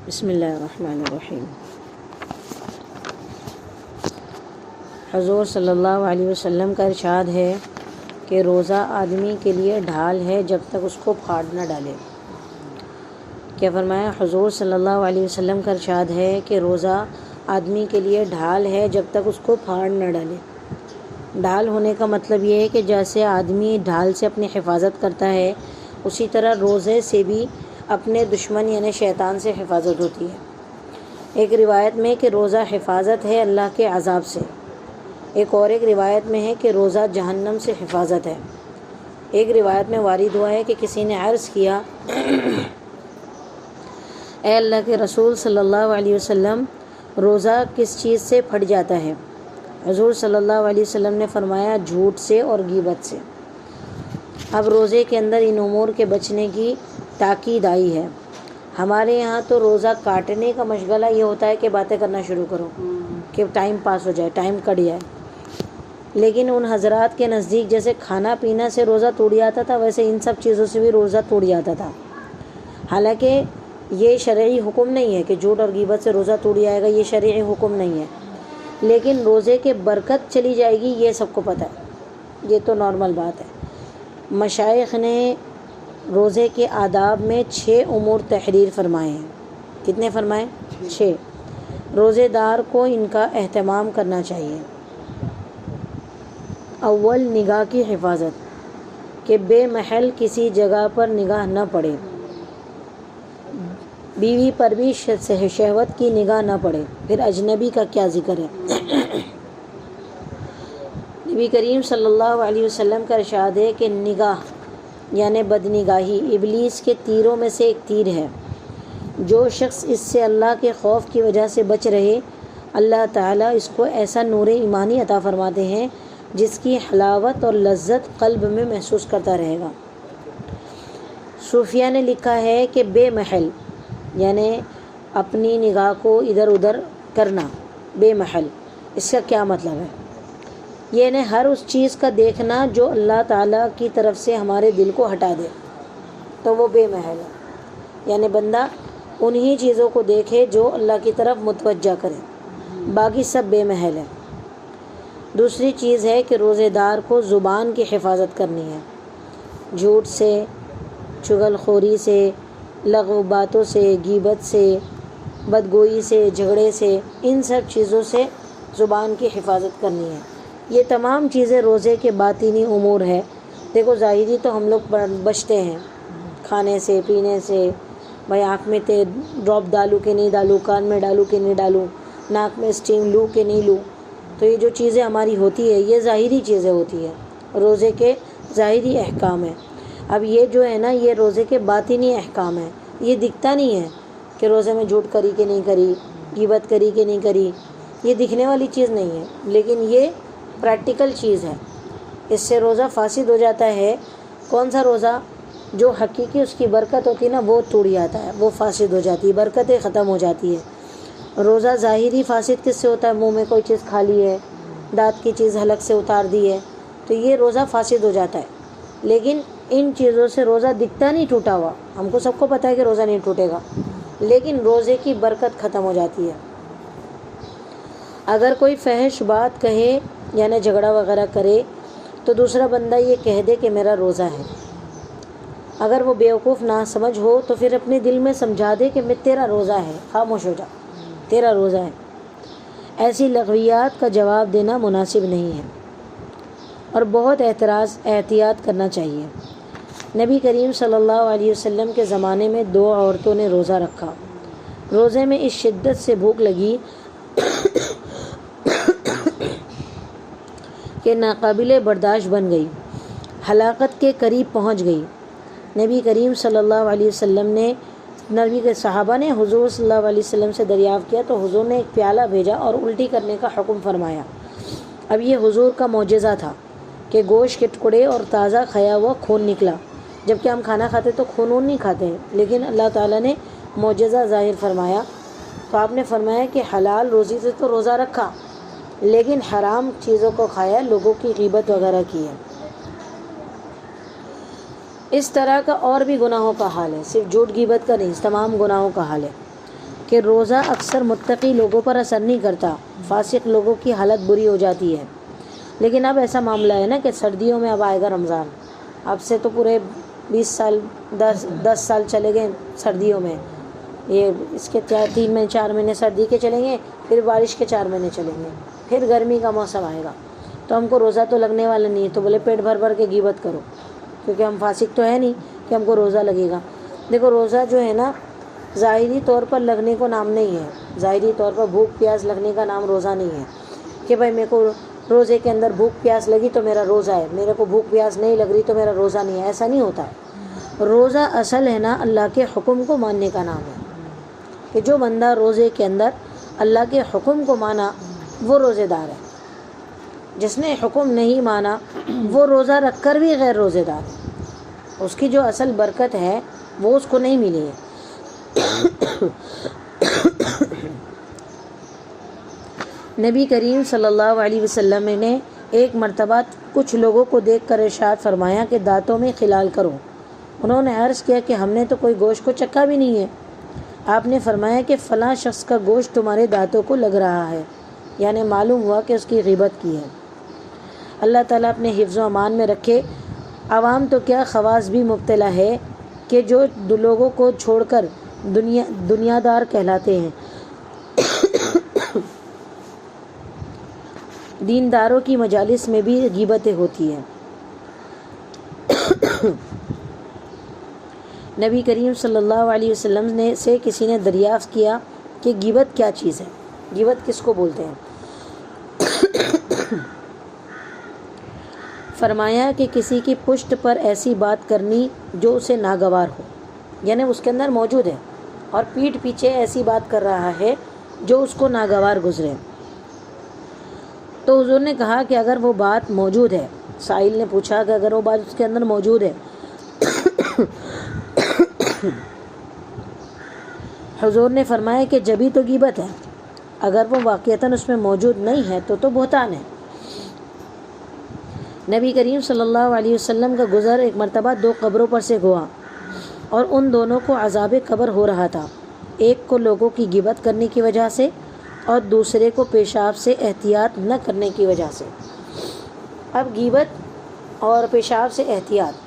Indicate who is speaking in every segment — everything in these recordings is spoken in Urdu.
Speaker 1: بسم اللہ الرحمن الرحیم۔ حضور صلی اللہ علیہ وسلم کا ارشاد ہے کہ روزہ آدمی کے لیے ڈھال ہے جب تک اس کو پھاڑ نہ ڈالے۔ کیا فرمایا؟ حضور صلی اللہ علیہ وسلم کا ارشاد ہے کہ روزہ آدمی کے لیے ڈھال ہے جب تک اس کو پھاڑ نہ ڈالے۔ ڈھال ہونے کا مطلب یہ ہے کہ جیسے آدمی ڈھال سے اپنی حفاظت کرتا ہے، اسی طرح روزے سے بھی اپنے دشمن یعنی شیطان سے حفاظت ہوتی ہے۔ ایک روایت میں کہ روزہ حفاظت ہے اللہ کے عذاب سے، ایک روایت میں ہے کہ روزہ جہنم سے حفاظت ہے۔ ایک روایت میں وارد ہوا ہے کہ کسی نے عرض کیا، اے اللہ کے رسول صلی اللہ علیہ وسلم، روزہ کس چیز سے پھٹ جاتا ہے؟ حضور صلی اللہ علیہ وسلم نے فرمایا، جھوٹ سے اور غیبت سے۔ اب روزے کے اندر ان امور کے بچنے کی تاکید آئی ہے۔ ہمارے یہاں تو روزہ کاٹنے کا مشغلہ یہ ہوتا ہے کہ باتیں کرنا شروع کرو کہ ٹائم پاس ہو جائے، ٹائم کٹ جائے۔ لیکن ان حضرات کے نزدیک جیسے کھانا پینا سے روزہ ٹوٹ جاتا تھا، ویسے ان سب چیزوں سے بھی روزہ ٹوٹ جاتا تھا۔ حالانکہ یہ شرعی حکم نہیں ہے کہ جھوٹ اور غیبت سے روزہ ٹوٹ جائے گا، یہ شرعی حکم نہیں ہے، لیکن روزے کے برکت چلی جائے گی یہ سب کو پتہ ہے، یہ تو نارمل بات ہے۔ مشائخ نے روزے کے آداب میں 6 امور تحریر فرمائے ہیں۔ کتنے فرمائے؟ 6۔ روزے دار کو ان کا اہتمام کرنا چاہیے۔ اول، نگاہ کی حفاظت، کہ بے محل کسی جگہ پر نگاہ نہ پڑے، بیوی پر بھی شہوت کی نگاہ نہ پڑے۔ پھر اجنبی کا کیا ذکر ہے؟ نبی کریم صلی اللہ علیہ وسلم کا ارشاد ہے کہ نگاہ یعنی بدنگاہی ابلیس کے تیروں میں سے ایک تیر ہے۔ جو شخص اس سے اللہ کے خوف کی وجہ سے بچ رہے، اللہ تعالیٰ اس کو ایسا نور ایمانی عطا فرماتے ہیں جس کی حلاوت اور لذت قلب میں محسوس کرتا رہے گا۔ صوفیہ نے لکھا ہے کہ بے محل یعنی اپنی نگاہ کو ادھر ادھر کرنا، بے محل، اس کا کیا مطلب ہے؟ یعنی ہر اس چیز کا دیکھنا جو اللہ تعالیٰ کی طرف سے ہمارے دل کو ہٹا دے، تو وہ بے محل ہے۔ یعنی بندہ انہی چیزوں کو دیکھے جو اللہ کی طرف متوجہ کرے، باقی سب بے محل ہے۔ دوسری چیز ہے کہ روزے دار کو زبان کی حفاظت کرنی ہے، جھوٹ سے، چغل خوری سے، لغو باتوں سے، غیبت سے، بدگوئی سے، جھگڑے سے، ان سب چیزوں سے زبان کی حفاظت کرنی ہے۔ یہ تمام چیزیں روزے کے باطنی امور ہے۔ دیکھو ظاہری تو ہم لوگ بچتے ہیں، کھانے سے، پینے سے، بھائی آنکھ میں ڈراپ ڈالوں کہ نہیں ڈالوں، کان میں ڈالوں کہ نہیں ڈالوں، ناک میں اسٹیم لوں کہ نہیں لوں، تو یہ جو چیزیں ہماری ہوتی ہے یہ ظاہری چیزیں ہوتی ہیں، روزے کے ظاہری احکام ہیں۔ اب یہ جو ہے نا، یہ روزے کے باطنی احکام ہیں، یہ دکھتا نہیں ہے کہ روزے میں جھوٹ کری کہ نہیں کری، غیبت کری کہ نہیں کری، یہ دکھنے والی چیز نہیں ہے، لیکن یہ پریکٹیکل چیز ہے۔ اس سے روزہ فاسد ہو جاتا ہے۔ کون سا روزہ؟ جو حقیقی اس کی برکت ہوتی ہے نا، وہ ٹوٹ جاتا ہے، وہ فاسد ہو جاتی ہے، برکتیں ختم ہو جاتی ہے۔ روزہ ظاہری فاسد کس سے ہوتا ہے؟ منہ میں کوئی چیز کھا لی ہے، دانت کی چیز حلق سے اتار دی ہے، تو یہ روزہ فاسد ہو جاتا ہے۔ لیکن ان چیزوں سے روزہ دکھتا نہیں ٹوٹا ہوا، ہم کو سب کو پتہ ہے کہ روزہ نہیں ٹوٹے گا، لیکن روزے کی برکت ختم ہو جاتی ہے۔ اگر کوئی فحش بات کہے یعنی جھگڑا وغیرہ کرے تو دوسرا بندہ یہ کہہ دے کہ میرا روزہ ہے۔ اگر وہ بیوقوف نہ سمجھ ہو تو پھر اپنے دل میں سمجھا دے کہ تیرا روزہ ہے، خاموش ہو جا، تیرا روزہ ہے۔ ایسی لغویات کا جواب دینا مناسب نہیں ہے اور بہت احتیاط کرنا چاہیے۔ نبی کریم صلی اللہ علیہ وسلم کے زمانے میں 2 عورتوں نے روزہ رکھا۔ روزے میں اس شدت سے بھوک لگی کہ ناقابل برداشت بن گئی، ہلاکت کے قریب پہنچ گئی۔ نبی کریم صلی اللہ علیہ وسلم نے، نبی کے صحابہ نے حضور صلی اللہ علیہ وسلم سے دریافت کیا تو حضور نے ایک پیالہ بھیجا اور الٹی کرنے کا حکم فرمایا۔ اب یہ حضور کا معجزہ تھا کہ گوشت کے ٹکڑے اور تازہ کھیا ہوا خون نکلا، جبکہ ہم کھانا کھاتے تو خون نہیں کھاتے ہیں، لیکن اللہ تعالیٰ نے معجزہ ظاہر فرمایا۔ تو آپ نے فرمایا کہ حلال روزی سے تو روزہ رکھا، لیکن حرام چیزوں کو کھایا، لوگوں کی غیبت وغیرہ کی ہے۔ اس طرح کا اور بھی گناہوں کا حال ہے، صرف جھوٹ غیبت کا نہیں، تمام گناہوں کا حال ہے۔ کہ روزہ اکثر متقی لوگوں پر اثر نہیں کرتا، فاسق لوگوں کی حالت بری ہو جاتی ہے۔ لیکن اب ایسا معاملہ ہے نا کہ سردیوں میں اب آئے گا رمضان، اب سے تو پورے 20 سال 10 سال چلے گئے سردیوں میں، یہ اس کے 3 مہینے 4 مہینے سردی کے چلیں گے، پھر بارش کے 4 مہینے چلیں گے، پھر گرمی کا موسم آئے گا، تو ہم کو روزہ تو لگنے والا نہیں ہے، تو بولے پیٹ بھر بھر کے غیبت کرو، کیونکہ ہم فاسق تو ہے نہیں کہ ہم کو روزہ لگے گا۔ دیکھو روزہ جو ہے نا ظاہری طور پر لگنے کو نام نہیں ہے، ظاہری طور پر بھوک پیاس لگنے کا نام روزہ نہیں ہے کہ بھائی میرے کو روزے کے اندر بھوک پیاس لگی تو میرا روزہ ہے، میرے کو بھوک پیاس نہیں لگ رہی تو میرا روزہ نہیں ہے، ایسا نہیں ہوتا ہے۔ روزہ اصل ہے نا اللہ کے حکم کو ماننے کا نام ہے، کہ جو بندہ روزے کے اندر اللہ کے حکم کو مانا وہ روزے دار ہے، جس نے حکم نہیں مانا وہ روزہ رکھ کر بھی غیر روزے دار ہے، اس کی جو اصل برکت ہے وہ اس کو نہیں ملی ہے۔ نبی کریم صلی اللہ علیہ وسلم نے ایک مرتبہ کچھ لوگوں کو دیکھ کر ارشاد فرمایا کہ دانتوں میں خلال کرو۔ انہوں نے عرض کیا کہ ہم نے تو کوئی گوشت کو چکھا بھی نہیں ہے۔ آپ نے فرمایا کہ فلاں شخص کا گوشت تمہارے دانتوں کو لگ رہا ہے، یعنی معلوم ہوا کہ اس کی غیبت کی ہے۔ اللہ تعالیٰ اپنے حفظ و امان میں رکھے۔ عوام تو کیا خواص بھی مبتلا ہے کہ جو لوگوں کو چھوڑ کر دنیا دار کہلاتے ہیں۔ دینداروں کی مجالس میں بھی غیبتیں ہوتی ہیں۔ نبی کریم صلی اللہ علیہ وسلم سے کسی نے دریافت کیا کہ غیبت کیا چیز ہے، غیبت کس کو بولتے ہیں؟ فرمایا کہ کسی کی پشت پر ایسی بات کرنی جو اسے ناگوار ہو، یعنی اس کے اندر موجود ہے اور پیٹھ پیچھے ایسی بات کر رہا ہے جو اس کو ناگوار گزرے۔ تو حضور نے کہا کہ اگر وہ بات موجود ہے، سائل نے پوچھا کہ اگر وہ بات اس کے اندر موجود ہے، حضور نے فرمایا کہ جبھی تو غیبت ہے، اگر وہ واقعتاً اس میں موجود نہیں ہے تو بہتان ہے۔ نبی کریم صلی اللہ علیہ وسلم کا گزر ایک مرتبہ 2 قبروں پر سے ہوا اور ان دونوں کو عذاب قبر ہو رہا تھا، ایک کو لوگوں کی غیبت کرنے کی وجہ سے اور دوسرے کو پیشاب سے احتیاط نہ کرنے کی وجہ سے۔ اب غیبت اور پیشاب سے احتیاط،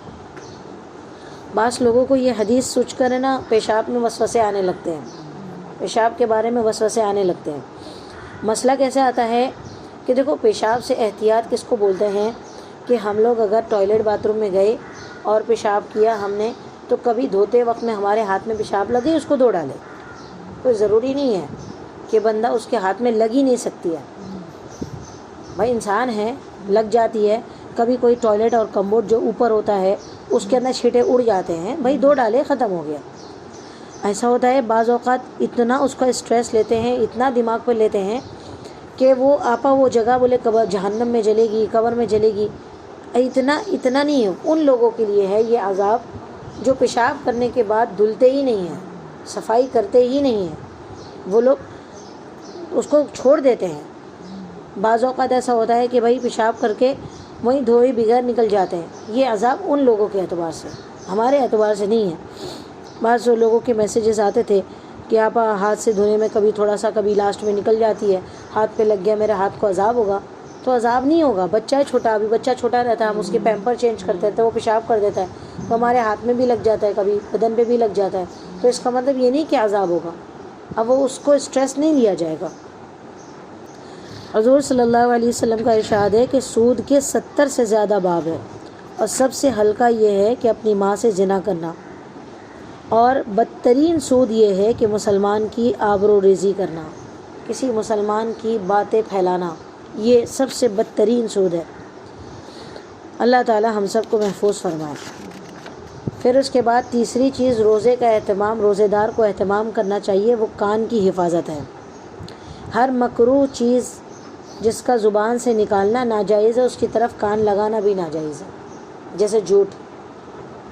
Speaker 1: بعض لوگوں کو یہ حدیث سوچ کر نا پیشاب میں وسوسے آنے لگتے ہیں، پیشاب کے بارے میں وسوسے آنے لگتے ہیں۔ مسئلہ کیسے آتا ہے کہ دیکھو پیشاب سے احتیاط کس کو بولتے ہیں کہ ہم لوگ اگر ٹوائلٹ باتھ روم میں گئے اور پیشاب کیا ہم نے، تو کبھی دھوتے وقت میں ہمارے ہاتھ میں پیشاب لگے اس کو دھو ڈالے، کوئی ضروری نہیں ہے کہ بندہ اس کے ہاتھ میں لگ ہی نہیں سکتی ہے، بھائی انسان ہے لگ جاتی ہے، کبھی کوئی ٹوائلٹ اور کمبوڈ جو اوپر ہوتا ہے اس کے اندر چھینٹے اڑ جاتے ہیں، بھائی دھو ڈالے ختم ہو گیا۔ ایسا ہوتا ہے بعض اوقات اتنا اس کا اسٹریس لیتے ہیں، اتنا دماغ پہ لیتے ہیں کہ وہ آپا وہ جگہ بولے قبر جہنم میں جلے گی، قبر میں جلے گی، اتنا نہیں ہے۔ ان لوگوں کے لیے ہے یہ عذاب جو پیشاب کرنے کے بعد دھلتے ہی نہیں ہیں، صفائی کرتے ہی نہیں ہیں، وہ لوگ اس کو چھوڑ دیتے ہیں۔ بعض اوقات ایسا ہوتا ہے کہ بھائی پیشاب کر کے وہیں دھوئے بغیر نکل جاتے ہیں، یہ عذاب ان لوگوں کے اعتبار سے، ہمارے اعتبار سے نہیں ہے۔ بعض لوگوں کے میسیجز آتے تھے کہ آپ ہاتھ سے دھونے میں کبھی تھوڑا سا کبھی لاسٹ میں نکل جاتی ہے، ہاتھ پہ لگ گیا میرے ہاتھ کو عذاب ہوگا، تو عذاب نہیں ہوگا، بچہ ہے چھوٹا، ابھی بچہ چھوٹا رہتا ہے، ہم اس کے پیمپر چینج کرتے ہیں تو وہ پیشاب کر دیتا ہے تو ہمارے ہاتھ میں بھی لگ جاتا ہے، کبھی بدن پہ بھی لگ جاتا ہے، تو اس کا مطلب یہ نہیں کہ عذاب ہوگا، اب وہ اس کو اسٹریس نہیں لیا جائے گا۔ حضور صلی اللہ علیہ وسلم کا ارشاد ہے کہ سود کے 70 سے زیادہ باب ہے، اور سب سے ہلکا یہ ہے کہ اپنی ماں سے زنا کرنا، اور بدترین سود یہ ہے کہ مسلمان کی آبرو ریزی کرنا، کسی مسلمان کی باتیں پھیلانا، یہ سب سے بدترین سود ہے۔ اللہ تعالی ہم سب کو محفوظ فرمائے۔ پھر اس کے بعد تیسری چیز روزے کا اہتمام، روزے دار کو اہتمام کرنا چاہیے، وہ کان کی حفاظت ہے۔ ہر مکروہ چیز جس کا زبان سے نکالنا ناجائز ہے اس کی طرف کان لگانا بھی ناجائز ہے، جیسے جھوٹ،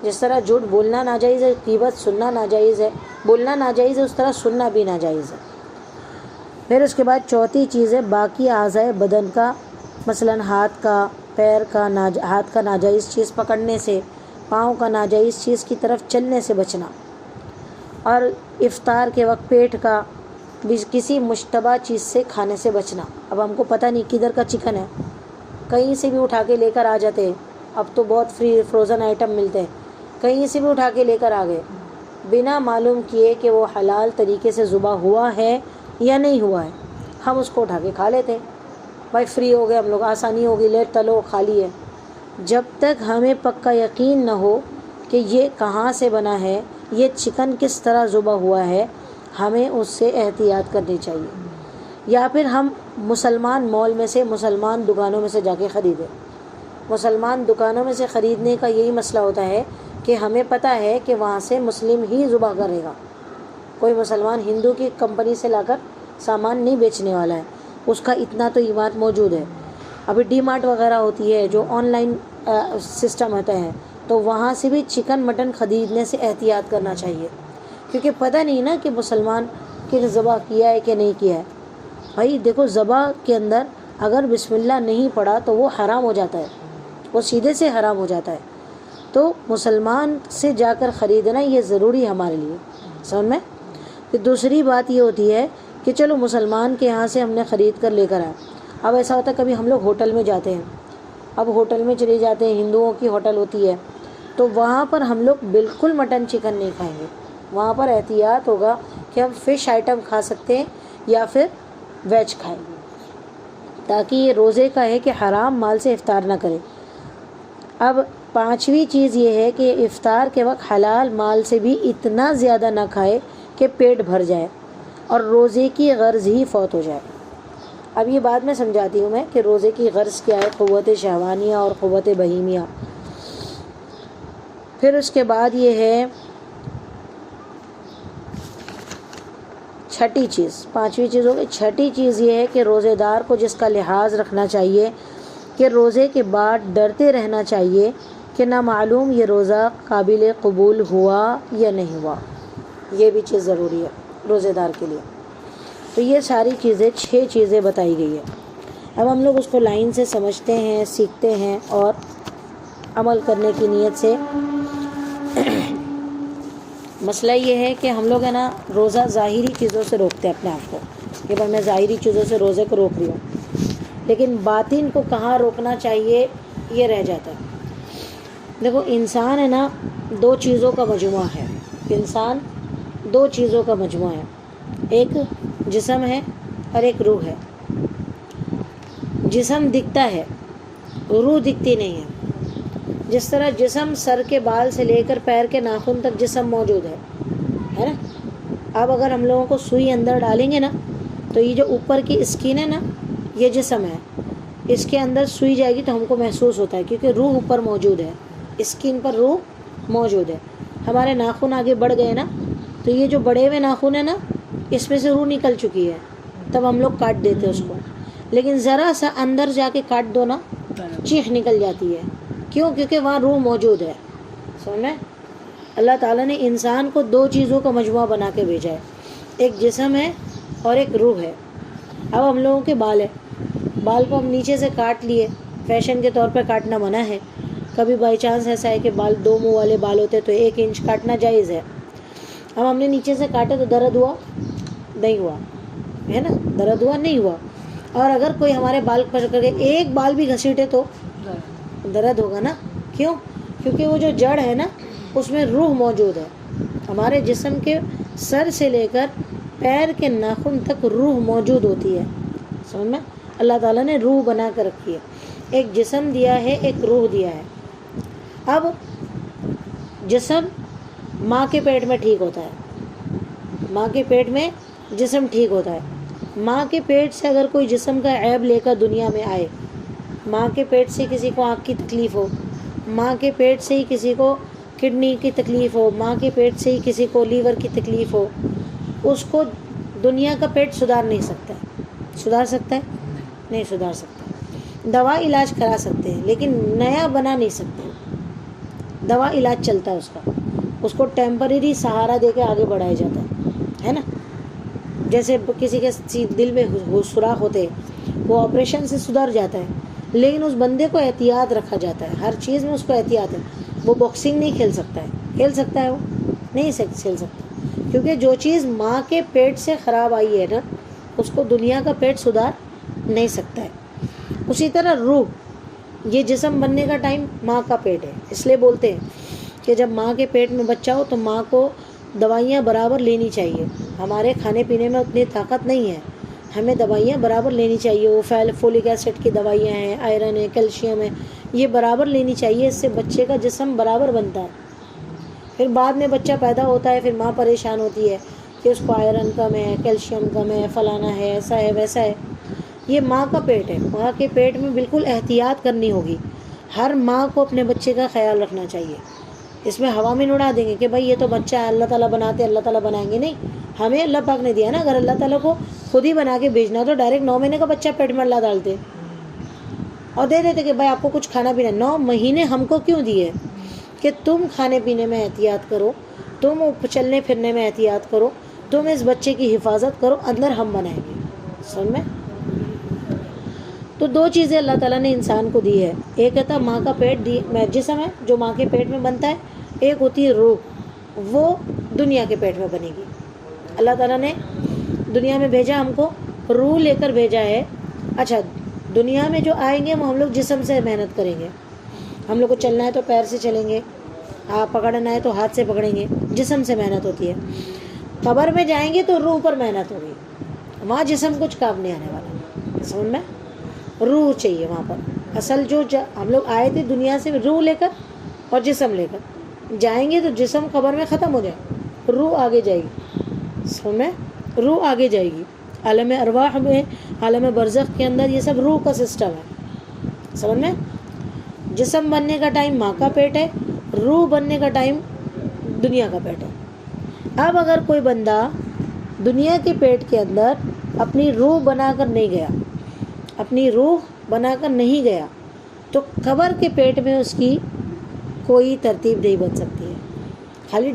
Speaker 1: جس طرح جھوٹ بولنا ناجائز ہے، غیبت سننا ناجائز ہے، بولنا ناجائز ہے، اس طرح سننا بھی ناجائز ہے۔ پھر اس کے بعد چوتھی چیز ہے باقی اعضاء بدن کا، مثلاً ہاتھ کا، پیر کا، ہاتھ کا ناجائز چیز پکڑنے سے، پاؤں کا ناجائز چیز کی طرف چلنے سے بچنا۔ اور افطار کے وقت پیٹ کا بھی کسی مشتبہ چیز سے کھانے سے بچنا. اب ہم کو پتہ نہیں کدھر کا چکن ہے، کہیں سے بھی اٹھا کے لے کر آ جاتے ہیں. اب تو بہت فروزن آئٹم ملتے ہیں، کہیں سے بھی اٹھا کے لے کر آ گئے بنا معلوم کیے کہ وہ حلال طریقے سے ذبح ہوا ہے یا نہیں ہوا ہے. ہم اس کو اٹھا کے کھا لیتے ہیں. بھائی فری ہو گئے ہم لوگ، آسانی ہوگی، لے تلو کھا لیے. جب تک ہمیں پکا یقین نہ ہو کہ یہ کہاں سے بنا ہے، یہ چکن کس طرح ذبح ہوا ہے، ہمیں اس سے احتیاط کرنی چاہیے. یا پھر ہم مسلمان مال میں سے، مسلمان دکانوں میں سے جا کے خریدیں. مسلمان دکانوں میں سے خریدنے کا یہی مسئلہ ہوتا ہے کہ ہمیں پتہ ہے کہ وہاں سے مسلم ہی ذبح کرے گا. کوئی مسلمان ہندو کی کمپنی سے لا کر سامان نہیں بیچنے والا ہے. اس کا اتنا تو ایمان موجود ہے. ابھی ڈی مارٹ وغیرہ ہوتی ہے جو آن لائن سسٹم ہوتا ہے، تو وہاں سے بھی چکن مٹن خریدنے سے احتیاط کرنا چاہیے، کیونکہ پتہ نہیں نا کہ مسلمان کہ ذبح کیا ہے کہ نہیں کیا ہے. بھائی دیکھو، ذبح کے اندر اگر بسم اللہ نہیں پڑا تو وہ حرام ہو جاتا ہے، وہ سیدھے سے حرام ہو جاتا ہے. تو مسلمان سے جا کر خریدنا یہ ضروری ہے ہمارے لیے، سمجھ میں. پھر دوسری بات یہ ہوتی ہے کہ چلو مسلمان کے یہاں سے ہم نے خرید کر لے کر آئے. اب ایسا ہوتا ہے کبھی ہم لوگ ہوٹل میں جاتے ہیں، اب ہوٹل میں چلے جاتے ہیں، ہندوؤں کی ہوٹل ہوتی ہے، تو وہاں پر ہم لوگ بالکل مٹن چکن نہیں کھائیں گے. وہاں پر احتیاط ہوگا کہ ہم فش آئٹم کھا سکتے ہیں یا پھر ویج کھائیں گے، تاکہ یہ روزے کا ہے کہ حرام مال سے افطار نہ کرے. اب پانچویں چیز یہ ہے کہ افطار کے وقت حلال مال سے بھی اتنا زیادہ نہ کھائے کہ پیٹ بھر جائے اور روزے کی غرض ہی فوت ہو جائے. اب یہ بات میں سمجھاتی ہوں میں کہ روزے کی غرض کیا ہے، قوت شہوانیہ اور قوت بہیمیہ. پھر اس کے بعد یہ ہے چھٹی چیز، پانچویں چیز ہو گئی. چھٹی چیز یہ ہے کہ روزے دار کو جس کا لحاظ رکھنا چاہیے کہ روزے کے بعد ڈرتے رہنا چاہیے کہ نہ معلوم یہ روزہ قابل قبول ہوا یا نہیں ہوا. یہ بھی چیز ضروری ہے روزے دار کے لیے. تو یہ ساری چیزیں 6 چیزیں بتائی گئی ہیں. اب ہم لوگ اس کو لائن سے سمجھتے ہیں، سیکھتے ہیں اور عمل کرنے کی نیت سے. مسئلہ یہ ہے کہ ہم لوگ ہے نا روزہ ظاہری چیزوں سے روکتے ہیں اپنے آپ کو کہ بھائی میں ظاہری چیزوں سے روزے کو روک رہی ہوں، لیکن باطن کو کہاں روکنا چاہیے یہ رہ جاتا ہے. دیکھو انسان ہے نا 2 چیزوں کا مجموعہ ہے. انسان 2 چیزوں کا مجموعہ ہے، ایک جسم ہے اور ایک روح ہے. جسم دکھتا ہے، روح دکھتی نہیں ہے. جس طرح جسم سر کے بال سے لے کر پیر کے ناخن تک جسم موجود ہے نا. اب اگر ہم لوگوں کو سوئی اندر ڈالیں گے نا تو یہ جو اوپر کی اسکن ہے نا یہ جسم ہے، اس کے اندر سوئی جائے گی تو ہم کو محسوس ہوتا ہے کیونکہ روح اوپر موجود ہے، اسکن پر روح موجود ہے. ہمارے ناخن آگے بڑھ گئے نا تو یہ جو بڑے ہوئے ناخن ہے نا اس میں سے روح نکل چکی ہے، تب ہم لوگ کاٹ دیتے اس کو. لیکن ذرا سا اندر جا کے کاٹ دو نا چیخ نکل جاتی ہے. کیوں؟ کیونکہ وہاں روح موجود ہے. سمجھ میں؟ اللہ تعالیٰ نے انسان کو 2 چیزوں کا مجموعہ بنا کے بھیجا ہے، ایک جسم ہے اور ایک روح ہے. اب ہم لوگوں کے بال ہے، بال کو ہم نیچے سے کاٹ لیے، فیشن کے طور پہ کاٹنا منع ہے. کبھی بائی چانس ایسا ہے کہ بال 2 منہ والے بال ہوتے تو 1 انچ کاٹنا جائز ہے. اب ہم نے نیچے سے کاٹے تو درد ہوا؟ نہیں ہوا ہے نا، درد ہوا نہیں ہوا. اور اگر کوئی ہمارے بال پکڑ کے ایک بال بھی گھسیٹے تو درد ہوگا نا. کیوں؟ کیونکہ وہ جو جڑ ہے نا اس میں روح موجود ہے. ہمارے جسم کے سر سے لے کر پیر کے ناخن تک روح موجود ہوتی ہے. سمجھ میں؟ اللہ تعالیٰ نے روح بنا کر رکھی ہے، ایک جسم دیا ہے، ایک روح دیا ہے. اب جسم ماں کے پیٹ میں ٹھیک ہوتا ہے، ماں کے پیٹ میں جسم ٹھیک ہوتا ہے. ماں کے پیٹ سے اگر کوئی جسم کا عیب لے کر دنیا میں آئے، ماں کے پیٹ سے کسی کو آنکھ کی تکلیف ہو، ماں کے پیٹ سے ہی کسی کو کڈنی کی تکلیف ہو، ماں کے پیٹ سے ہی کسی کو لیور کی تکلیف ہو، اس کو دنیا کا پیٹ سدھار نہیں سکتا ہے. سدھار سکتا ہے؟ نہیں سدھار سکتا. دوا علاج کرا سکتے ہیں لیکن نیا بنا نہیں سکتے. دوا علاج چلتا ہے اس کو ٹیمپریری سہارا دے کے آگے بڑھایا جاتا ہے نا. جیسے کسی کے دل میں سوراخ ہوتے وہ آپریشن سے سدھر جاتا ہے، لیکن اس بندے کو احتیاط رکھا جاتا ہے، ہر چیز میں اس کو احتیاط ہے. وہ باکسنگ نہیں کھیل سکتا ہے، کھیل سکتا ہے وہ نہیں کھیل سکتا کیونکہ جو چیز ماں کے پیٹ سے خراب آئی ہے نا اس کو دنیا کا پیٹ سدھار نہیں سکتا ہے. اسی طرح روح، یہ جسم بننے کا ٹائم ماں کا پیٹ ہے. اس لیے بولتے ہیں کہ جب ماں کے پیٹ میں بچہ ہو تو ماں کو دوائیاں برابر لینی چاہیے. ہمارے کھانے پینے میں اتنی طاقت نہیں ہے، ہمیں دوائیاں برابر لینی چاہیے. وہ فولک ایسڈ کی دوائیاں ہیں، آئرن ہے، کیلشیم ہے، یہ برابر لینی چاہیے. اس سے بچے کا جسم برابر بنتا ہے. پھر بعد میں بچہ پیدا ہوتا ہے، پھر ماں پریشان ہوتی ہے کہ اس کو آئرن کم ہے، کیلشیم کم ہے، فلانا ہے، ایسا ہے ویسا ہے. یہ ماں کا پیٹ ہے. ماں کے پیٹ میں بالکل احتیاط کرنی ہوگی. ہر ماں کو اپنے بچے کا خیال رکھنا چاہیے. اس میں ہوا میں اڑا دیں گے کہ بھائی یہ تو بچہ ہے، اللہ تعالیٰ بناتے، اللہ تعالیٰ بنائیں گے. نہیں، ہمیں اللہ پاک نے دیا نا. اگر اللہ تعالیٰ کو خود ہی بنا کے بھیجنا تو ڈائریکٹ 9 مہینے کا بچہ پیٹ میں اللہ ڈالتے اور دے دیتے کہ بھائی آپ کو کچھ کھانا پینا. 9 مہینے ہم کو کیوں دیے کہ تم کھانے پینے میں احتیاط کرو، تم چلنے پھرنے میں احتیاط کرو، تم اس بچے کی حفاظت کرو، اندر ہم بنائیں گے. سن میں تو 2 چیزیں اللہ تعالیٰ نے انسان کو دی ہے. ایک ہے ماں کا پیٹ جسم ہے جو ماں کے پیٹ میں بنتا ہے. ایک ہوتی ہے روح، وہ دنیا کے پیٹ میں بنے گی. اللہ تعالیٰ نے دنیا میں بھیجا، ہم کو روح لے کر بھیجا ہے. اچھا، دنیا میں جو آئیں گے وہ ہم لوگ جسم سے محنت کریں گے. ہم لوگ کو چلنا ہے تو پیر سے چلیں گے، پکڑنا ہے تو ہاتھ سے پکڑیں گے. جسم سے محنت ہوتی ہے. قبر میں جائیں گے تو روح پر محنت ہوگی. وہاں جسم کچھ کام نہیں آنے والا. سمجھ میں؟ روح چاہیے وہاں پر. اصل جو ہم لوگ آئے تھے دنیا سے روح لے کر اور جسم لے کر جائیں گے تو جسم قبر میں ختم ہو جائے، روح آگے جائے گی. سمجھ میں؟ روح آگے جائے گی. عالم ارواح میں، عالم برزخ کے اندر یہ سب روح کا سسٹم ہے. سمجھ میں؟ جسم بننے کا ٹائم ماں کا پیٹ ہے، روح بننے کا ٹائم دنیا کا پیٹ ہے. اب اگر کوئی بندہ دنیا کے پیٹ کے اندر اپنی روح بنا کر نہیں گیا، اپنی روح بنا کر نہیں گیا تو قبر کے پیٹ میں اس کی کوئی ترتیب نہیں بن سکتی ہے. خالی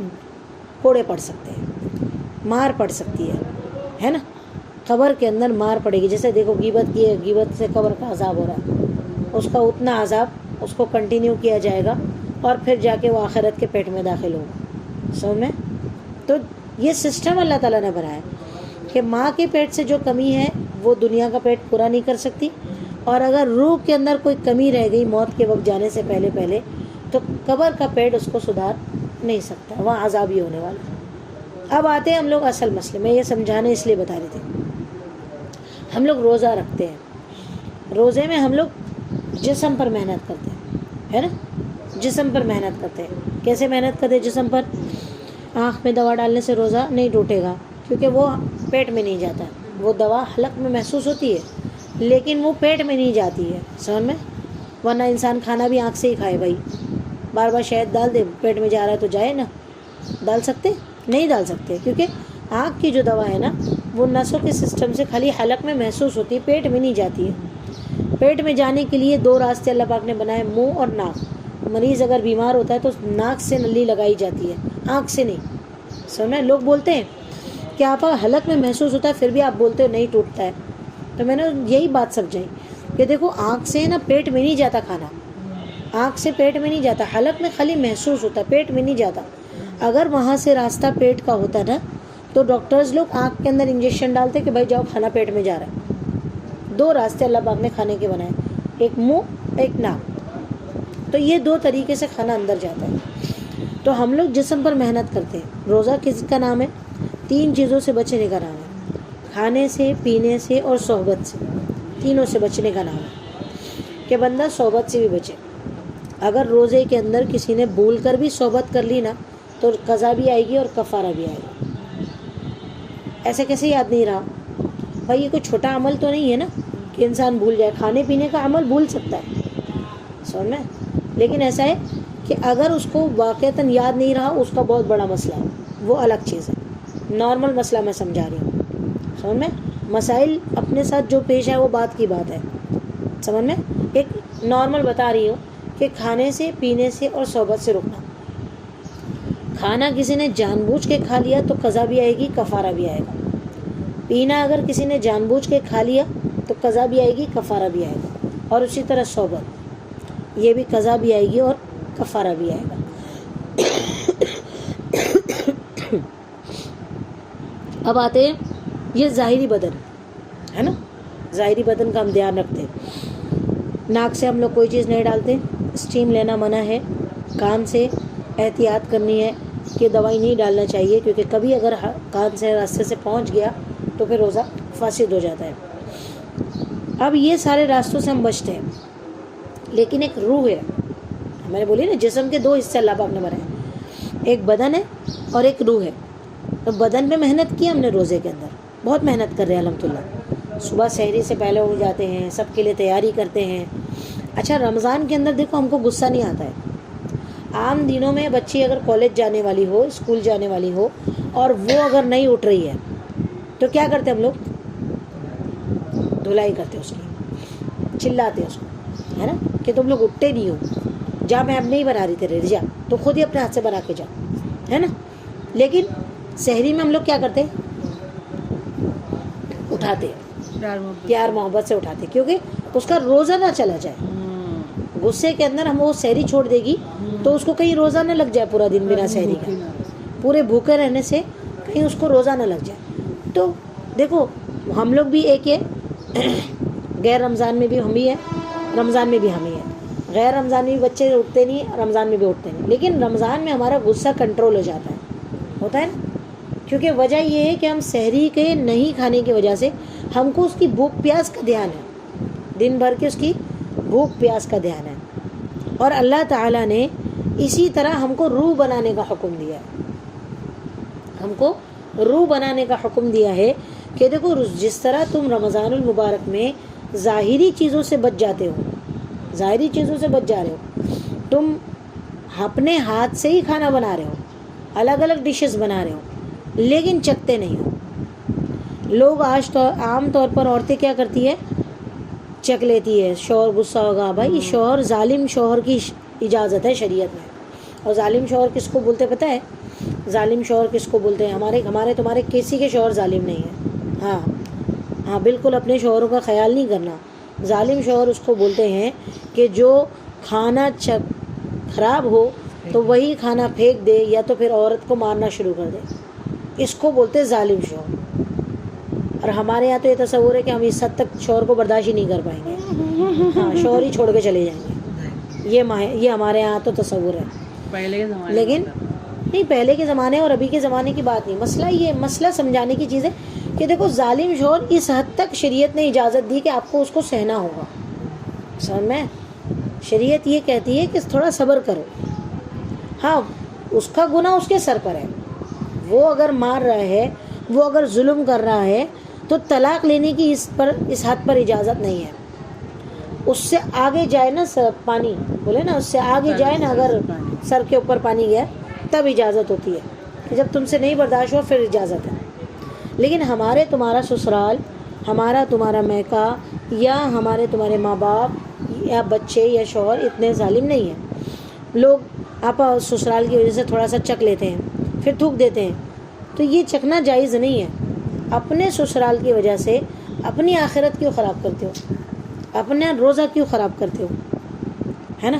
Speaker 1: کوڑے پڑ سکتے ہیں، مار پڑ سکتی ہے نا. قبر کے اندر مار پڑے گی. جیسے دیکھو غیبت کی ہے، غیبت سے قبر کا عذاب ہو رہا ہے، اس کا اتنا عذاب اس کو کنٹینیو کیا جائے گا اور پھر جا کے وہ آخرت کے پیٹ میں داخل ہوگا. سمجھ میں؟ تو یہ سسٹم اللہ تعالیٰ نے بنایا کہ ماں کے پیٹ سے جو کمی ہے وہ دنیا کا پیٹ پورا نہیں کر سکتی. اور اگر روح کے اندر کوئی کمی رہ گئی موت کے وقت جانے سے پہلے تو قبر کا پیٹ اس کو سدھار نہیں سکتا، وہاں عذاب ہی ہونے والا. اب آتے ہیں ہم لوگ اصل مسئلے میں. یہ سمجھانے اس لیے بتا رہے تھے. ہم لوگ روزہ رکھتے ہیں، روزے میں ہم لوگ جسم پر محنت کرتے ہیں، ہے نا. جسم پر محنت کرتے ہیں. کیسے محنت کرتے ہیں جسم پر؟ آنکھ میں دوا ڈالنے سے روزہ نہیں ٹوٹے گا کیونکہ وہ پیٹ میں نہیں جاتا. وہ دوا حلق میں محسوس ہوتی ہے لیکن وہ پیٹ میں نہیں جاتی ہے. سمجھ میں؟ ورنہ انسان کھانا بھی آنکھ سے ہی کھائے. بھائی بار بار شہد ڈال دے، پیٹ میں جا رہا ہے تو جائے نا. ڈال سکتے؟ نہیں ڈال سکتے کیونکہ آنکھ کی جو دوا ہے نا وہ نسوں کے سسٹم سے خالی حلق میں محسوس ہوتی ہے، پیٹ میں نہیں جاتی ہے. پیٹ میں جانے کے لیے 2 راستے اللہ پاک نے بنائے، منہ اور ناک. مریض اگر بیمار ہوتا ہے تو ناک سے نلی لگائی جاتی ہے، آنکھ سے نہیں. سمجھ؟ لوگ بولتے ہیں کہ آپ حلق میں محسوس ہوتا ہے پھر بھی آپ بولتے ہو نہیں ٹوٹتا ہے. تو میں نے یہی بات سمجھائی کہ دیکھو آنکھ سے نا پیٹ میں نہیں جاتا کھانا، آنکھ سے پیٹ میں نہیں جاتا، حلق میں خالی محسوس ہوتا ہے، پیٹ میں نہیں جاتا. اگر وہاں سے راستہ پیٹ کا ہوتا نا تو ڈاکٹرز لوگ آنکھ کے اندر انجیکشن ڈالتے کہ بھائی جاؤ کھانا پیٹ میں جا رہا ہے. 2 راستے اللہ پاک نے کھانے کے بنائے، ایک منہ ایک ناک. تو یہ 2 طریقے سے کھانا اندر جاتا ہے. تو ہم لوگ جسم پر محنت کرتے ہیں. روزہ کس کا نام ہے؟ 3 چیزوں سے بچنے کا نام ہے، کھانے سے، پینے سے اور صحبت سے. تینوں سے بچنے کا نام ہے کہ بندہ صحبت سے بھی بچے. اگر روزے کے اندر کسی نے بھول کر بھی صحبت کر لی نا تو قضا بھی آئے گی اور کفارہ بھی آئے گا. ایسے کیسے یاد نہیں رہا؟ بھائی یہ کوئی چھوٹا عمل تو نہیں ہے نا کہ انسان بھول جائے. کھانے پینے کا عمل بھول سکتا ہے، سمجھ میں؟ لیکن ایسا ہے کہ اگر اس کو واقعتاً یاد نہیں رہا اس کا بہت بڑا مسئلہ ہے، وہ الگ چیز ہے. نارمل مسئلہ میں سمجھا رہی ہوں. سمجھ میں؟ مسائل اپنے ساتھ جو پیش ہے وہ بات کی بات ہے. سمجھ میں؟ ایک نارمل بتا رہی ہوں کہ کھانے سے، پینے سے اور صحبت سے رکنا. کھانا کسی نے جان بوجھ کے کھا لیا تو قضا بھی آئے گی، کفارہ بھی آئے گا. پینا اگر کسی نے جان بوجھ کے کھا لیا تو قضا بھی آئے گی، کفارہ بھی آئے گا. اور اسی طرح صحبت، یہ بھی قضا بھی آئے گی اور کفارہ بھی آئے گا. اب آتے ہیں یہ ظاہری بدن ہے نا، ظاہری بدن کا ہم دھیان رکھتے ہیں. ناک سے ہم لوگ کوئی چیز نہیں ڈالتے، اسٹیم لینا منع ہے. کان سے احتیاط کرنی ہے کہ دوائی نہیں ڈالنا چاہیے، کیونکہ کبھی اگر کان سے راستے سے پہنچ گیا تو پھر روزہ فاسد ہو جاتا ہے. اب یہ سارے راستوں سے ہم بچتے ہیں، لیکن ایک روح ہے. میں نے بولی نا جسم کے دو حصے اللہ پاک نے بنائے، ایک بدن ہے اور ایک روح ہے. تو بدن پہ محنت کی ہم نے روزے کے اندر، بہت محنت کر رہے ہیں الحمدللہ. صبح سحری سے پہلے اٹھ جاتے ہیں، سب کے لیے تیاری کرتے ہیں. اچھا رمضان کے اندر دیکھو ہم کو غصہ نہیں آتا ہے. عام دنوں میں بچی اگر کالج جانے والی ہو، اسکول جانے والی ہو، اور وہ اگر نہیں اٹھ رہی ہے تو کیا کرتے ہم لوگ؟ دھلائی کرتے اس کی، چلاتے اس کو، ہے نا، کہ تم لوگ اٹھتے نہیں ہو، جا میں اب نہیں بنا رہی تیرے، جا تو خود ہی اپنے ہاتھ سے بنا کے جا، ہے نا. لیکن سحری میں ہم لوگ کیا کرتے؟ اٹھاتے، پیار محبت سے اٹھاتے، کیونکہ اس کا روزہ نہ چلا جائے. غصے کے اندر ہم وہ سحری چھوڑ دے گی تو اس کو کہیں روزہ نہ لگ جائے پورا دن بنا سحری کا، پورے بھوکے رہنے سے کہیں اس کو روزہ نہ لگ جائے. تو دیکھو ہم لوگ بھی ایک ہے، غیر رمضان میں بھی ہم ہی ہیں، رمضان میں بھی ہم ہی ہیں. غیر رمضان میں بھی بچے اٹھتے نہیں، رمضان میں بھی اٹھتے نہیں. لیکن رمضان میں ہمارا غصہ کنٹرول ہو جاتا ہے، ہوتا ہے نا، کیونکہ وجہ یہ ہے کہ ہم سحری کے نہیں کھانے کی وجہ سے ہم کو اس کی بھوک پیاس کا دھیان ہے، دن بھر کے اس کی بھوک پیاس کا دھیان ہے. اور اللہ تعالیٰ نے اسی طرح ہم کو روح بنانے کا حکم دیا ہے، ہم کو روح بنانے کا حکم دیا ہے کہ دیکھو جس طرح تم رمضان المبارک میں ظاہری چیزوں سے بچ جاتے ہو، ظاہری چیزوں سے بچ جا رہے ہو، تم اپنے ہاتھ سے ہی کھانا بنا رہے ہو، الگ الگ ڈشز بنا رہے ہو، لیکن چکتے نہیں ہو. لوگ آج تو عام طور پر عورتیں کیا کرتی ہے؟ چک لیتی ہے. شوہر غصہ ہوگا، بھائی شوہر، ظالم شوہر کی اجازت ہے شریعت میں. اور ظالم شوہر کس کو بولتے پتہ ہے؟ ظالم شوہر کس کو بولتے ہیں؟ ہمارے تمہارے کسی کے شوہر ظالم نہیں ہیں. ہاں بالکل اپنے شوہروں کا خیال نہیں کرنا. ظالم شوہر اس کو بولتے ہیں کہ جو کھانا خراب ہو تو وہی کھانا پھینک دے یا تو پھر عورت کو مارنا شروع کر دے، اس کو بولتے ظالم شوہر. اور ہمارے یہاں تو یہ تصور ہے کہ ہم اس حد تک شوہر کو برداشت ہی نہیں کر پائیں گے، ہاں شوہر ہی چھوڑ کے چلے جائیں گے. یہ ہمارے یہاں تو تصور ہے.
Speaker 2: پہلے کے زمانے،
Speaker 1: لیکن نہیں، پہلے کے زمانے اور ابھی کے زمانے کی بات نہیں. مسئلہ سمجھانے کی چیز ہے کہ دیکھو ظالم شوہر اس حد تک شریعت نے اجازت دی کہ آپ کو اس کو سہنا ہوگا. سمجھ میں؟ شریعت یہ کہتی ہے کہ تھوڑا صبر کرو. ہاں اس کا گناہ اس کے سر پر ہے، وہ اگر مار رہا ہے، وہ اگر ظلم کر رہا ہے تو طلاق لینے کی اس حد پر اجازت نہیں ہے. اس سے آگے جائے نا پانی، بولے نا، اس سے آگے جائے نا، اگر سر کے اوپر پانی گیا تب اجازت ہوتی ہے، کہ جب تم سے نہیں برداشت ہو پھر اجازت ہے. لیکن ہمارے تمہارا سسرال، ہمارا تمہارا میکا، یا ہمارے تمہارے ماں باپ یا بچے یا شوہر اتنے ظالم نہیں ہیں. لوگ آپ سسرال کی وجہ سے تھوڑا سا چک لیتے ہیں پھر تھوک دیتے ہیں، تو یہ چکنا جائز نہیں ہے. اپنے سسرال کی وجہ سے اپنی آخرت کیوں خراب کرتے ہو؟ اپنا روزہ کیوں خراب کرتے ہو؟ ہے نا.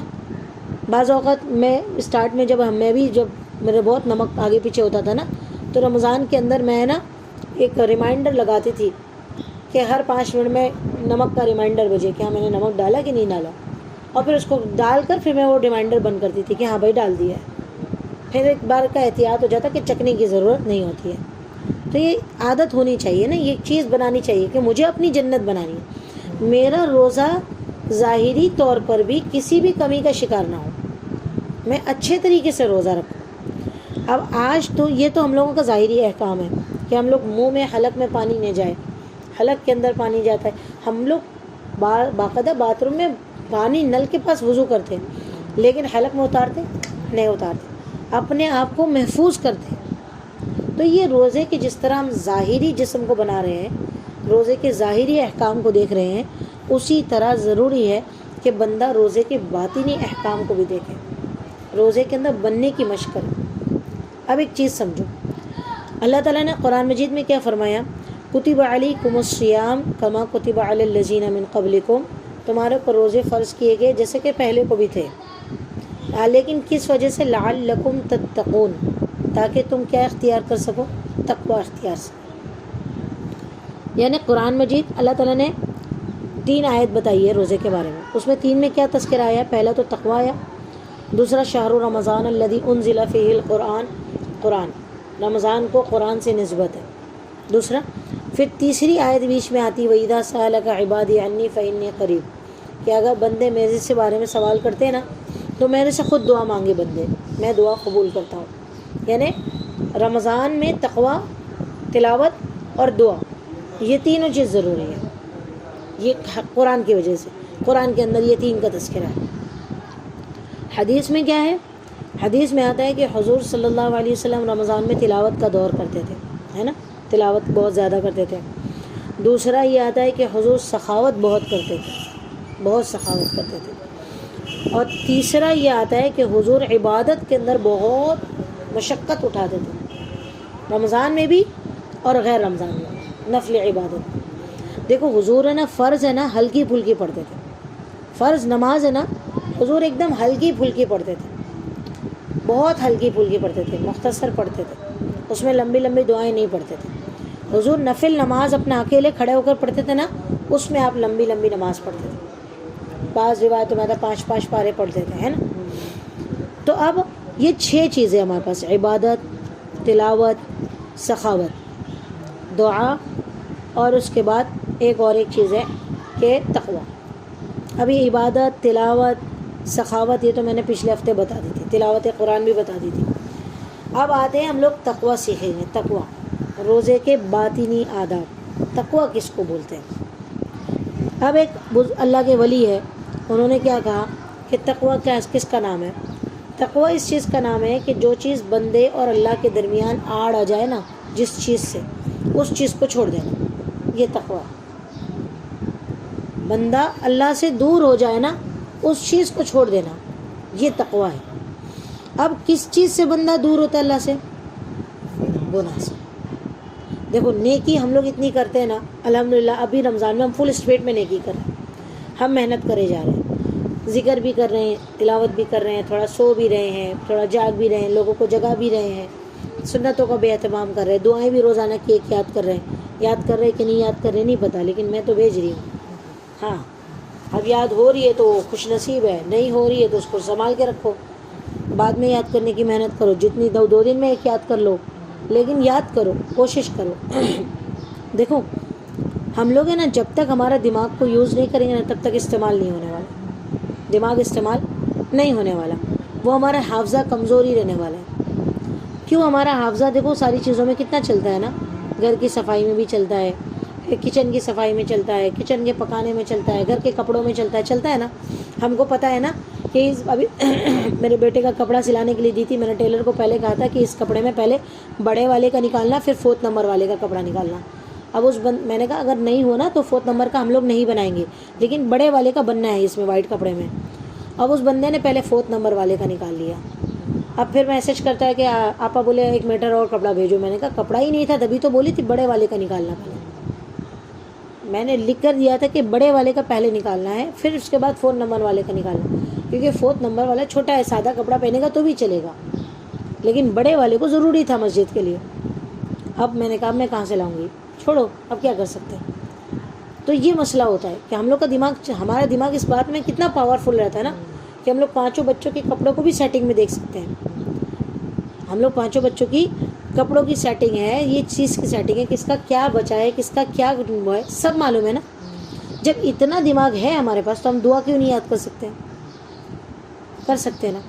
Speaker 1: بعض اوقات میں اسٹارٹ میں جب میرے بہت نمک آگے پیچھے ہوتا تھا نا، تو رمضان کے اندر میں نا ایک ریمائنڈر لگاتی تھی کہ ہر 5 منٹ میں نمک کا ریمائنڈر بجے کہ ہاں میں نے نمک ڈالا کہ نہیں ڈالا، اور پھر اس کو ڈال کر پھر میں وہ ریمائنڈر بند کرتی تھی کہ ہاں بھائی ڈال دیا ہے. پھر ایک بار کا احتیاط ہو جاتا کہ چکنے کی ضرورت نہیں ہوتی ہے. تو یہ عادت ہونی چاہیے نا، یہ چیز بنانی چاہیے کہ مجھے اپنی جنت بنانی ہے، میرا روزہ ظاہری طور پر بھی کسی بھی کمی کا شکار نہ ہو، میں اچھے طریقے سے روزہ رکھوں. اب آج تو یہ تو ہم لوگوں کا ظاہری احکام ہے کہ ہم لوگ منہ میں حلق میں پانی نہ جائے، حلق کے اندر پانی جاتا ہے. ہم لوگ باقاعدہ باتھ روم میں پانی نل کے پاس وضو کرتے ہیں، لیکن حلق میں اتارتے نہیں، اتارتے، اپنے آپ کو محفوظ کرتے. تو یہ روزے کے جس طرح ہم ظاہری جسم کو بنا رہے ہیں، روزے کے ظاہری احکام کو دیکھ رہے ہیں، اسی طرح ضروری ہے کہ بندہ روزے کے باطنی احکام کو بھی دیکھے، روزے کے اندر بننے کی مشق کرے. اب ایک چیز سمجھو، اللہ تعالیٰ نے قرآن مجید میں کیا فرمایا؟ کتب علیکم الصیام کما کتب علی الذین من قبلکم، تمہارے پر روزے فرض کیے گئے جیسے کہ پہلے کو بھی تھے، لیکن کس وجہ سے؟ لعلکم تتقون، تاکہ تم کیا اختیار کر سکو؟ تقوی اختیار سے. یعنی قرآن مجید اللہ تعالیٰ نے 3 آیت بتائی ہے روزے کے بارے میں. اس میں 3 میں کیا تذکرہ آیا ہے؟ پہلا تو تقوی آیا، دوسرا شہر رمضان الذی انزل فیہ القرآن، قرآن رمضان کو قرآن سے نسبت ہے دوسرا. پھر تیسری آیت بیچ میں آتی وَإِذَا سَأَلَكَ عِبَادِي عَنِّي فَإِنِّي قَرِيب، کہ اگر بندے میرے سے بارے میں سوال کرتے ہیں نا تو میرے سے خود دعا مانگے بندے، میں دعا قبول کرتا ہوں. یعنی رمضان میں تقوی، تلاوت اور دعا، یہ تینوں چیز ضروری ہے. یہ قرآن کی وجہ سے قرآن کے اندر یہ 3 کا تذکرہ ہے. حدیث میں کیا ہے؟ حدیث میں آتا ہے کہ حضور صلی اللہ علیہ وسلم رمضان میں تلاوت کا دور کرتے تھے، ہے نا، تلاوت بہت زیادہ کرتے تھے. دوسرا یہ آتا ہے کہ حضور سخاوت بہت کرتے تھے، بہت سخاوت کرتے تھے. اور تیسرا یہ آتا ہے کہ حضور عبادت کے اندر بہت مشقت اٹھاتے تھے، رمضان میں بھی اور غیر رمضان میں، نفل عبادت. دیکھو حضور ہے نا، فرض ہے نا ہلکی پھلکی پڑھتے تھے، فرض نماز ہے نا حضور ایک دم ہلکی پھلکی پڑھتے تھے، بہت ہلکی پھلکی پڑھتے تھے، مختصر پڑھتے تھے، اس میں لمبی لمبی دعائیں نہیں پڑھتے تھے. حضور نفل نماز اپنا اکیلے کھڑے ہو کر پڑھتے تھے نا، اس میں آپ لمبی لمبی نماز پڑھتے تھے. بعض روایتوں میں 5 پارے پڑھتے تھے، ہے نا. تو اب یہ 6 چیزیں ہمارے پاس، عبادت، تلاوت، سخاوت، دعا، اور اس کے بعد ایک چیز ہے کہ تقوی. ابھی عبادت، تلاوت، سخاوت یہ تو میں نے پچھلے ہفتے بتا دی تھی، تلاوت قرآن بھی بتا دی تھی. اب آتے ہیں ہم لوگ تقوی سیکھیں گے. تقوی روزے کے باطنی آداب، تقوی کس کو بولتے ہیں؟ اب ایک اللہ کے ولی ہے، انہوں نے کیا کہا کہ تقوی کس کا نام ہے؟ تقوی اس چیز کا نام ہے کہ جو چیز بندے اور اللہ کے درمیان آڑ آ جائے نا، جس چیز سے، اس چیز کو چھوڑ دینا، یہ تقوی. بندہ اللہ سے دور ہو جائے نا، اس چیز کو چھوڑ دینا، یہ تقوی ہے. اب کس چیز سے بندہ دور ہوتا ہے اللہ سے؟ گناہ سے. دیکھو نیکی ہم لوگ اتنی کرتے ہیں نا، الحمدللہ ابھی رمضان میں ہم فل اسپیڈ میں نیکی کر رہے ہیں، ہم محنت کرے جا رہے ہیں، ذکر بھی کر رہے ہیں، تلاوت بھی کر رہے ہیں، تھوڑا سو بھی رہے ہیں، تھوڑا جاگ بھی رہے ہیں، لوگوں کو جگا بھی رہے ہیں، سنتوں کا بے اہتمام کر رہے ہیں، دعائیں بھی روزانہ کی ایک یاد کر رہے ہیں. یاد کر رہے کہ نہیں یاد کر رہے نہیں پتہ، لیکن میں تو بھیج رہی ہوں. ہاں اب یاد ہو رہی ہے تو خوش نصیب ہے، نہیں ہو رہی ہے تو اس کو سنبھال کے رکھو، بعد میں یاد کرنے کی محنت کرو، جتنی 2 دن میں ایک یاد کر لو، لیکن یاد کرو، کوشش کرو. دیکھو ہم لوگ ہیں نا، جب تک ہمارا دماغ کو یوز نہیں کریں گے نا، تب تک استعمال نہیں ہونے والا، دماغ استعمال نہیں ہونے والا، وہ ہمارا حافظہ کمزور ہی رہنے والا ہے. کیوں؟ ہمارا حافظہ دیکھو ساری چیزوں میں کتنا چلتا ہے نا، گھر کی صفائی میں بھی چلتا ہے، کچن کی صفائی میں چلتا ہے، کچن کے پکانے میں چلتا ہے، گھر کے کپڑوں میں چلتا ہے نا. ہم کو پتہ ہے نا کہ ابھی میرے بیٹے کا کپڑا سلانے کے لیے دی تھی، میں نے ٹیلر کو پہلے کہا تھا کہ اس کپڑے میں پہلے بڑے والے کا نکالنا، پھر 4 نمبر والے کا کپڑا نکالنا. اب میں نے کہا اگر نہیں ہونا تو 4 نمبر کا ہم لوگ نہیں بنائیں گے، لیکن بڑے والے کا بننا ہے اس میں وائٹ کپڑے میں. اب اس بندے نے پہلے 4 نمبر والے کا نکال لیا. اب پھر میسج کرتا ہے کہ آپا بولے 1 میٹر اور کپڑا بھیجو. میں نے کہا کپڑا ہی نہیں تھا، تبھی تو بولی تھی بڑے والے کا نکالنا. پہلے میں نے لکھ کر دیا تھا کہ بڑے والے کا پہلے نکالنا ہے، پھر اس کے بعد 4 نمبر والے کا نکالنا، کیونکہ 4 نمبر والا چھوٹا ہے، سادہ کپڑا پہنے گا تو بھی چلے گا، لیکن بڑے والے کو ضروری تھا مسجد کے لیے. اب میں نے کہا میں کہاں سے لاؤں گی، چھوڑو اب کیا کر سکتے ہیں. تو یہ مسئلہ ہوتا ہے کہ ہم لوگ کا دماغ، ہمارا دماغ اس بات میں کتنا پاورفل رہتا ہے نا کہ ہم لوگ 5 بچوں کے کپڑوں کو بھی سیٹنگ میں دیکھ سکتے ہیں. ہم لوگ 5 بچوں کی کپڑوں کی سیٹنگ ہے، یہ چیز کی سیٹنگ ہے، کس کا کیا بچا ہے، کس کا کیا وہ ہے، سب معلوم ہے نا. جب اتنا دماغ ہے ہمارے پاس تو ہم دعا کیوں نہیں یاد کر سکتے؟ کر سکتے ہیں نا.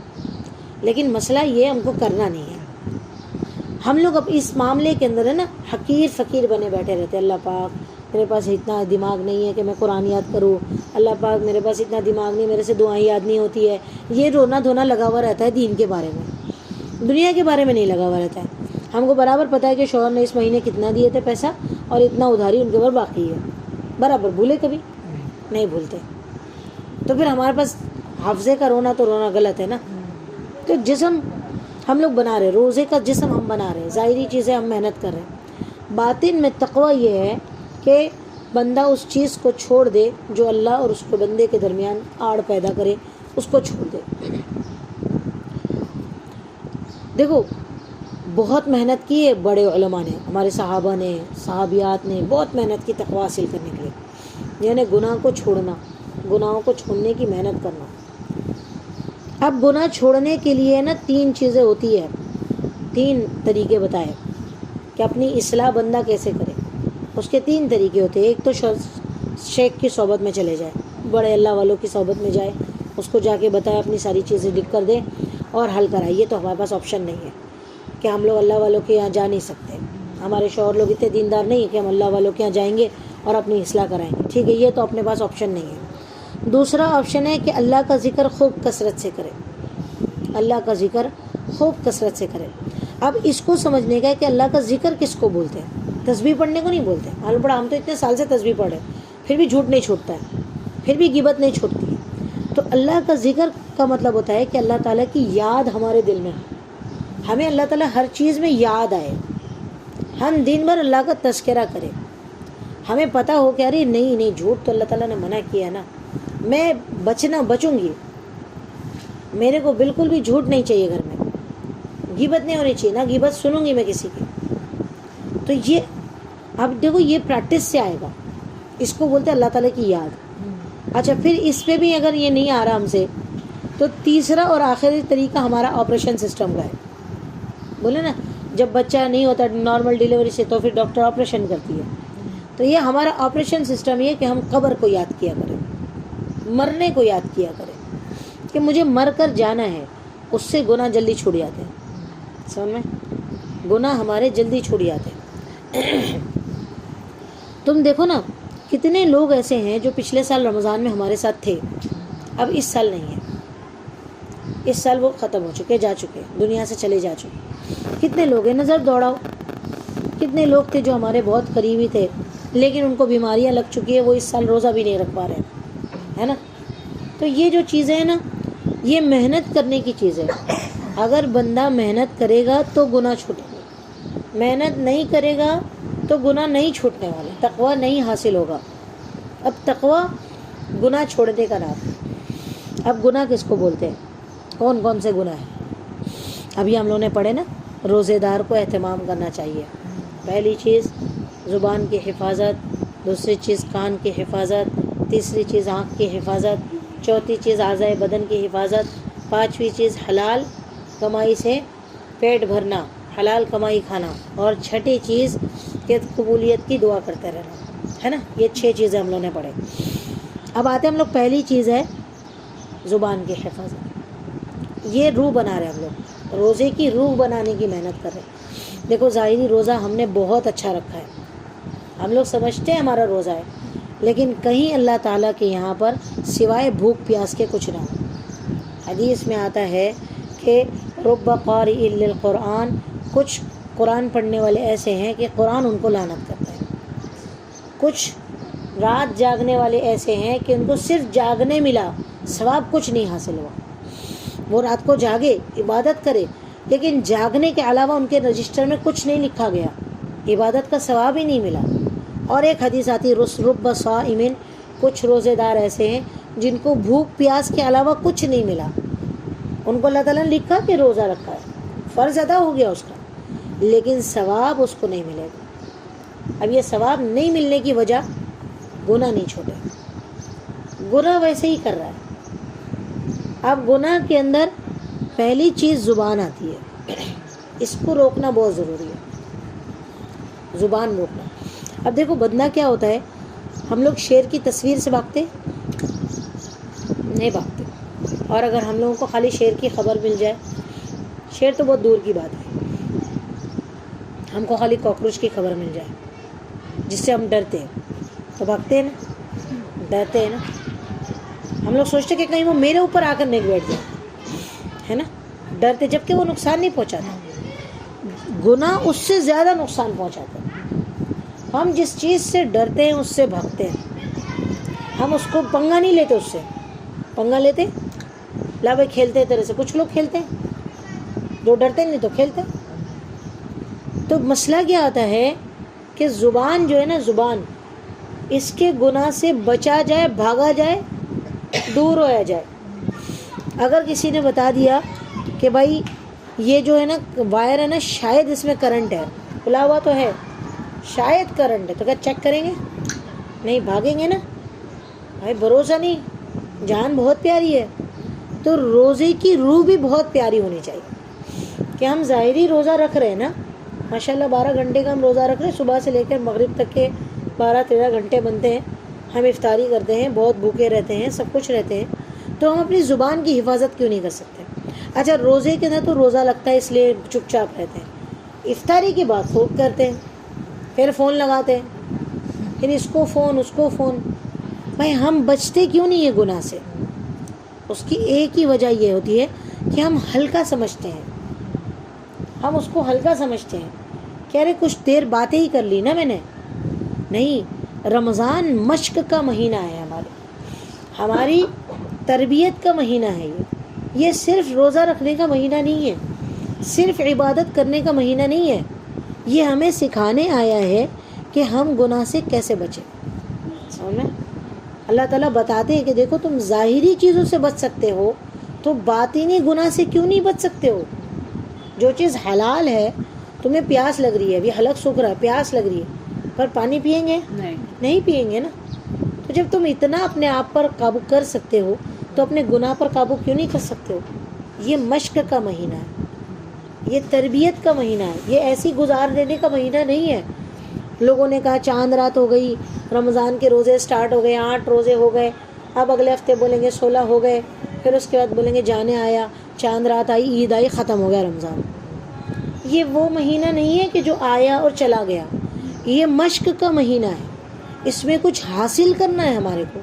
Speaker 1: لیکن مسئلہ یہ ہم کو کرنا نہیں ہے. ہم لوگ اب اس معاملے کے اندر ہے نا حقیر فقیر بنے بیٹھے رہتے. اللہ پاک میرے پاس اتنا دماغ نہیں ہے کہ میں قرآن یاد کروں، اللہ پاک میرے پاس اتنا دماغ نہیں، میرے سے دعائیں یاد نہیں ہوتی ہے. یہ رونا دھونا لگا ہوا رہتا ہے دین کے بارے میں، دنیا کے بارے میں نہیں لگا ہوا رہتا ہے. ہم کو برابر پتہ ہے کہ شوہر نے اس مہینے کتنا دیے تھے پیسہ اور اتنا ادھاری ان کے اوپر باقی ہے، برابر. بھولے کبھی نہیں بھولتے. تو پھر ہمارے پاس حافظے کا رونا تو رونا غلط ہے نا. تو جسم ہم لوگ بنا رہے، روزے کا جسم ہم بنا رہے، ظاہری چیزیں ہم محنت کر رہے ہیں. باطن میں تقوی یہ ہے کہ بندہ اس چیز کو چھوڑ دے جو اللہ اور اس کو بندے کے درمیان آڑ پیدا کرے، اس کو چھوڑ دے. دیکھو بہت محنت کی ہے بڑے علماء نے، ہمارے صحابہ نے، صحابیات نے بہت محنت کی تقویٰ حاصل کرنے کے لیے، یعنی گناہ کو چھوڑنا، گناہوں کو چھوڑنے کی محنت کرنا۔ اب گناہ چھوڑنے کے لیے نا 3 چیزیں ہوتی ہے، 3 طریقے بتائے کہ اپنی اصلاح بندہ کیسے کرے۔ اس کے 3 طریقے ہوتے ہیں۔ ایک تو شیخ کی صحبت میں چلے جائے، بڑے اللہ والوں کی صحبت میں جائے، اس کو جا کے بتائے، اپنی ساری چیزیں لکھ کر دے اور حل کرائے۔ یہ تو ہمارے پاس آپشن نہیں ہے کہ ہم لوگ اللہ والوں کے یہاں جا نہیں سکتے، ہمارے شوہر لوگ اتنے دیندار نہیں ہیں کہ ہم اللہ والوں کے یہاں جائیں گے اور اپنی اصلاح کرائیں گے، ٹھیک ہے، یہ تو اپنے پاس آپشن نہیں ہے۔ دوسرا آپشن ہے کہ اللہ کا ذکر خوب کثرت سے کرے، اللہ کا ذکر خوب کثرت سے کرے۔ اب اس کو سمجھنے کا ہے کہ اللہ کا ذکر کس کو بولتے ہیں، تسبیح پڑھنے کو نہیں بولتے۔ معلوم پڑا ہم تو اتنے سال سے تسبیح پڑھ رہے ہیں، پھر بھی جھوٹ نہیں چھوٹتا ہے، پھر بھی غیبت نہیں چھوٹتی ہے۔ تو اللہ کا ذکر کا مطلب ہوتا ہے کہ اللہ تعالیٰ کی یاد ہمارے دل میں ہو، ہمیں اللہ تعالیٰ ہر چیز میں یاد آئے، ہم دن بھر اللہ کا تذکرہ کریں، ہمیں پتہ ہو کہ ارے نہیں جھوٹ تو اللہ تعالیٰ نے منع کیا ہے نا، میں بچوں گی، میرے کو بالکل بھی جھوٹ نہیں چاہیے، گھر میں غیبت نہیں ہونی چاہیے، نہ غیبت سنوں گی میں کسی کی۔ تو یہ اب دیکھو یہ پریکٹس سے آئے گا، اس کو بولتے ہیں اللہ تعالیٰ کی یاد۔ اچھا پھر اس پہ بھی اگر یہ نہیں آ رہا ہم سے، تو تیسرا اور آخری طریقہ ہمارا آپریشن سسٹم کا ہے۔ بولے نا جب بچہ نہیں ہوتا نارمل ڈیلیوری سے تو پھر ڈاکٹر آپریشن کرتی ہے، تو یہ ہمارا آپریشن سسٹم یہ کہ ہم قبر کو یاد کیا کریں، مرنے کو یاد کیا کریں کہ مجھے مر کر جانا ہے، اس سے گناہ جلدی چھوٹ جاتے ہیں۔ سمجھ میں؟ گناہ ہمارے جلدی چھوٹ جاتے ہیں۔ تم دیکھو نا کتنے لوگ ایسے ہیں جو پچھلے سال رمضان میں ہمارے ساتھ تھے، اب اس سال نہیں ہے، اس سال وہ ختم ہو چکے، جا چکے، دنیا سے چلے جا چکے۔ کتنے لوگ ہیں، نظر دوڑاؤ، کتنے لوگ تھے جو ہمارے بہت قریبی تھے لیکن ان کو بیماریاں لگ چکی ہیں، وہ اس سال روزہ بھی نہیں رکھ پا رہے ہیں نا۔ تو یہ جو چیزیں ہیں نا، یہ محنت کرنے کی چیز ہے۔ اگر بندہ محنت کرے گا تو گناہ چھوٹے گا، محنت نہیں کرے گا تو گناہ نہیں چھوٹنے والے، تقویٰ نہیں حاصل ہوگا۔ اب تقویٰ گناہ چھوڑنے کا نام ہے۔ اب گناہ کس کو بولتے ہیں، کون کون سے گناہ ہیں؟ ابھی ہم لوگوں نے پڑھے نا، روزے دار کو اہتمام کرنا چاہیے۔ پہلی چیز زبان کی حفاظت، دوسری چیز کان کی حفاظت، تیسری چیز آنکھ کی حفاظت، چوتھی چیز اعضائے بدن کی حفاظت، پانچویں چیز حلال کمائی سے پیٹ بھرنا، حلال کمائی کھانا، اور چھٹی چیز کہ قبولیت کی دعا کرتے رہنا، ہے نا۔ یہ 6 چیزیں ہم لوگوں نے پڑھے۔ اب آتے ہیں ہم لوگ، پہلی چیز ہے زبان کی حفاظت۔ یہ روح بنا رہے ہم لوگ، روزے کی روح بنانے کی محنت کر رہے ہیں۔ دیکھو ظاہری روزہ ہم نے بہت اچھا رکھا ہے، ہم لوگ سمجھتے ہیں ہمارا روزہ ہے، لیکن کہیں اللہ تعالیٰ کے یہاں پر سوائے بھوک پیاس کے کچھ نہ ہو۔ حدیث میں آتا ہے کہ رب قارئ للقرآن، کچھ قرآن پڑھنے والے ایسے ہیں کہ قرآن ان کو لعنت کرتا ہے، کچھ رات جاگنے والے ایسے ہیں کہ ان کو صرف جاگنے ملا، ثواب کچھ نہیں حاصل ہوا۔ وہ رات کو جاگے، عبادت کرے، لیکن جاگنے کے علاوہ ان کے رجسٹر میں کچھ نہیں لکھا گیا، عبادت کا ثواب ہی نہیں ملا۔ اور ایک حدیث آتی رب صائم، کچھ روزے دار ایسے ہیں جن کو بھوک پیاس کے علاوہ کچھ نہیں ملا، ان کو اللہ تعالیٰ نے لکھا کہ روزہ رکھا ہے، فرض ادا ہو گیا اس کا، لیکن ثواب اس کو نہیں ملے گا۔ اب یہ ثواب نہیں ملنے کی وجہ، گناہ نہیں چھوڑے، گناہ ویسے ہی کر رہا ہے۔ اب گناہ کے اندر پہلی چیز زبان آتی ہے، اس کو روکنا بہت ضروری ہے، زبان روکنا۔ اب دیکھو بدنہ کیا ہوتا ہے، ہم لوگ شیر کی تصویر سے بھاگتے نہیں بھاگتے، اور اگر ہم لوگوں کو خالی شیر کی خبر مل جائے، شیر تو بہت دور کی بات ہے، ہم کو خالی کاکروچ کی خبر مل جائے جس سے ہم ڈرتے ہیں تو بھاگتے ہیں نا، ڈرتے ہیں نا، ہم لوگ سوچتے کہ کہیں وہ میرے اوپر آ کر نہیں بیٹھ جائے، ہے نا، ڈرتے، جبکہ وہ نقصان نہیں پہنچاتا، گناہ اس سے زیادہ نقصان پہنچاتا ہے۔ ہم جس چیز سے ڈرتے ہیں اس سے بھاگتے ہیں، ہم اس کو پنگا نہیں لیتے، اس سے پنگا لیتے لا بھائی کھیلتے طرح سے، کچھ لوگ کھیلتے ہیں، جو ڈرتے نہیں تو کھیلتے۔ تو مسئلہ کیا آتا ہے کہ زبان جو ہے نا، زبان، اس کے گناہ سے بچا جائے، بھاگا جائے، دور ہویا جائے۔ اگر کسی نے بتا دیا کہ بھائی یہ جو ہے نا وائر ہے نا، شاید اس میں کرنٹ ہے، کھلا ہوا تو ہے، شاید کرنٹ ہے، تو کیا چیک کریں گے؟ نہیں، بھاگیں گے نا بھائی، بھروسہ نہیں، جان بہت پیاری ہے. تو روزے کی روح بھی بہت پیاری ہونی چاہیے کہ ہم ظاہری روزہ رکھ رہے ہیں نا، ماشاء اللہ 12 گھنٹے کا ہم روزہ رکھ رہے ہیں، صبح سے لے کر مغرب تک کے 12-13 گھنٹے بنتے ہیں، ہم افطاری کرتے ہیں، بہت بھوکے رہتے ہیں، سب کچھ رہتے ہیں، تو ہم اپنی زبان کی حفاظت کیوں نہیں کر سکتے؟ اچھا، روزے کے اندر تو روزہ لگتا ہے اس لیے چپ چاپ رہتے ہیں، افطاری کی بات خوب کرتے ہیں، پھر فون لگاتے ہیں، پھر اس کو فون اس کو فون. بھائی ہم بچتے کیوں نہیں ہیں گناہ سے؟ اس کی ایک ہی وجہ یہ ہوتی ہے کہ ہم ہلکا سمجھتے ہیں، ہم اس کو ہلکا سمجھتے ہیں کہ ارے کچھ دیر باتیں ہی کر لی نا میں نے. نہیں، رمضان مشق کا مہینہ ہے، ہماری تربیت کا مہینہ ہے. یہ صرف روزہ رکھنے کا مہینہ نہیں ہے، صرف عبادت کرنے کا مہینہ نہیں ہے، یہ ہمیں سکھانے آیا ہے کہ ہم گناہ سے کیسے بچیں. سمجھ میں؟ اللہ تعالیٰ بتاتے ہیں کہ دیکھو تم ظاہری چیزوں سے بچ سکتے ہو تو باطنی گناہ سے کیوں نہیں بچ سکتے ہو؟ جو چیز حلال ہے، تمہیں پیاس لگ رہی ہے، ابھی حلق سوکھ رہا ہے، پیاس لگ رہی ہے، پر پانی پیئیں گے؟ نہیں پیئیں گے نا. تو جب تم اتنا اپنے آپ پر قابو کر سکتے ہو تو اپنے گناہ پر قابو کیوں نہیں کر سکتے ہو؟ یہ مشق کا مہینہ ہے، یہ تربیت کا مہینہ ہے، یہ ایسی گزار دینے کا مہینہ نہیں ہے. لوگوں نے کہا چاند رات ہو گئی، رمضان کے روزے سٹارٹ ہو گئے، 8 روزے ہو گئے، اب اگلے ہفتے بولیں گے 16 ہو گئے، پھر اس کے بعد بولیں گے جانے آیا، چاند رات آئی، عید آئی، ختم ہو گیا رمضان. یہ وہ مہینہ نہیں ہے کہ جو آیا اور چلا گیا، یہ مشق کا مہینہ ہے. اس میں کچھ حاصل کرنا ہے، ہمارے کو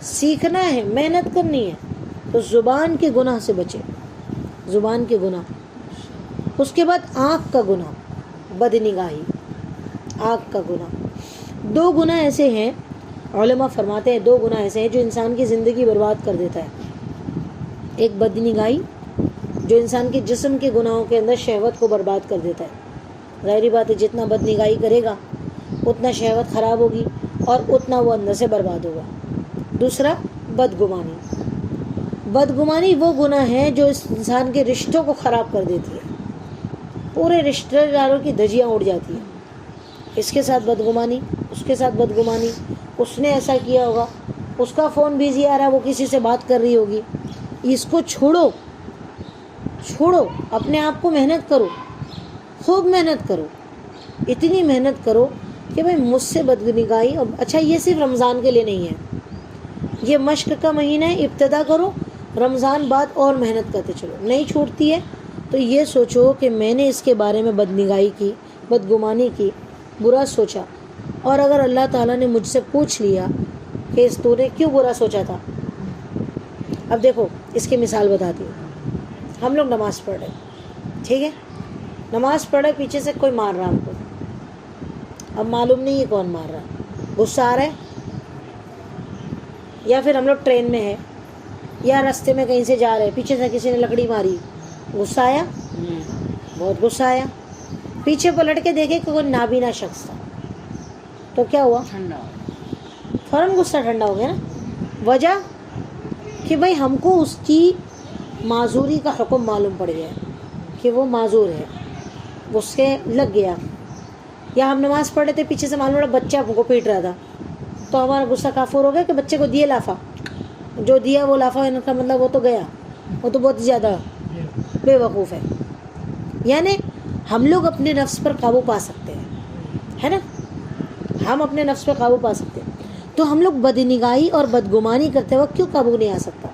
Speaker 1: سیکھنا ہے، محنت کرنی ہے. تو زبان کے گناہ سے بچے، زبان کے گناہ. اس کے بعد آنکھ کا گناہ، بد نگاہی، آنکھ کا گناہ. 2 گناہ ایسے ہیں، علماء فرماتے ہیں 2 گناہ ایسے ہیں جو انسان کی زندگی برباد کر دیتا ہے. ایک بد نگاہی جو انسان کے جسم کے گناہوں کے اندر شہوت کو برباد کر دیتا ہے. ظاہری بات ہے جتنا بد نگاہی کرے گا اتنا شہوت خراب ہوگی اور اتنا وہ اندر سے برباد ہوگا. دوسرا بدگمانی. بدگمانی وہ گناہ ہے جو اس انسان کے رشتوں کو خراب کر دیتی ہے، پورے رشتہ داروں کی دھجیاں اڑ جاتی ہیں. اس کے ساتھ بدگمانی، اس کے ساتھ بدگمانی، اس نے ایسا کیا ہوگا، اس کا فون بزی آ رہا ہے، وہ کسی سے بات کر رہی ہوگی. اس کو چھوڑو، چھوڑو، اپنے آپ کو محنت کرو، خوب محنت کرو، اتنی محنت کرو کہ بھائی مجھ سے بدنگاہی. اچھا، یہ صرف رمضان کے لیے نہیں ہے، یہ مشق کا مہینہ ہے. ابتدا کرو، رمضان بعد اور محنت کرتے چلو. نہیں چھوٹتی ہے تو یہ سوچو کہ میں نے اس کے بارے میں بدنگاہی کی، بدگمانی کی، برا سوچا، اور اگر اللہ تعالیٰ نے مجھ سے پوچھ لیا کہ اس تو نے کیوں برا سوچا تھا. اب دیکھو اس کی مثال بتاتی ہوں. ہم لوگ نماز پڑھ رہے، ٹھیک ہے، نماز پڑھ رہے، پیچھے سے کوئی مار رہا ہم کو. اب معلوم نہیں ہے کون مار رہا، غصہ آ رہا ہے، یا پھر ہم لوگ ٹرین میں ہے یا راستے میں کہیں سے جا رہے، پیچھے سے کسی نے لکڑی ماری، غصہ آیا، بہت غصہ آیا. پیچھے پلٹ کے دیکھے کہ کوئی نابینا شخص تھا، تو کیا ہوا؟ فوراً غصہ ٹھنڈا ہو گیا نا. وجہ کہ بھائی ہم کو اس کی معذوری کا حکم معلوم پڑ گیا کہ وہ معذور ہے، اس کے لگ گیا. یا ہم نماز پڑھ رہے تھے، پیچھے سے معلوم پڑا بچہ ہم کو پیٹ رہا تھا، تو ہمارا غصہ کافور ہو گیا کہ بچے کو دیے لافا، جو دیا وہ لافا ان کا مطلب وہ تو گیا، وہ تو بہت زیادہ بے وقوف ہے. یعنی ہم لوگ اپنے نفس پر قابو پا سکتے ہیں، ہے نا، ہم اپنے نفس پر قابو پا سکتے ہیں. تو ہم لوگ بدنگاہی اور بدگمانی کرتے وقت کیوں قابو نہیں آ سکتا؟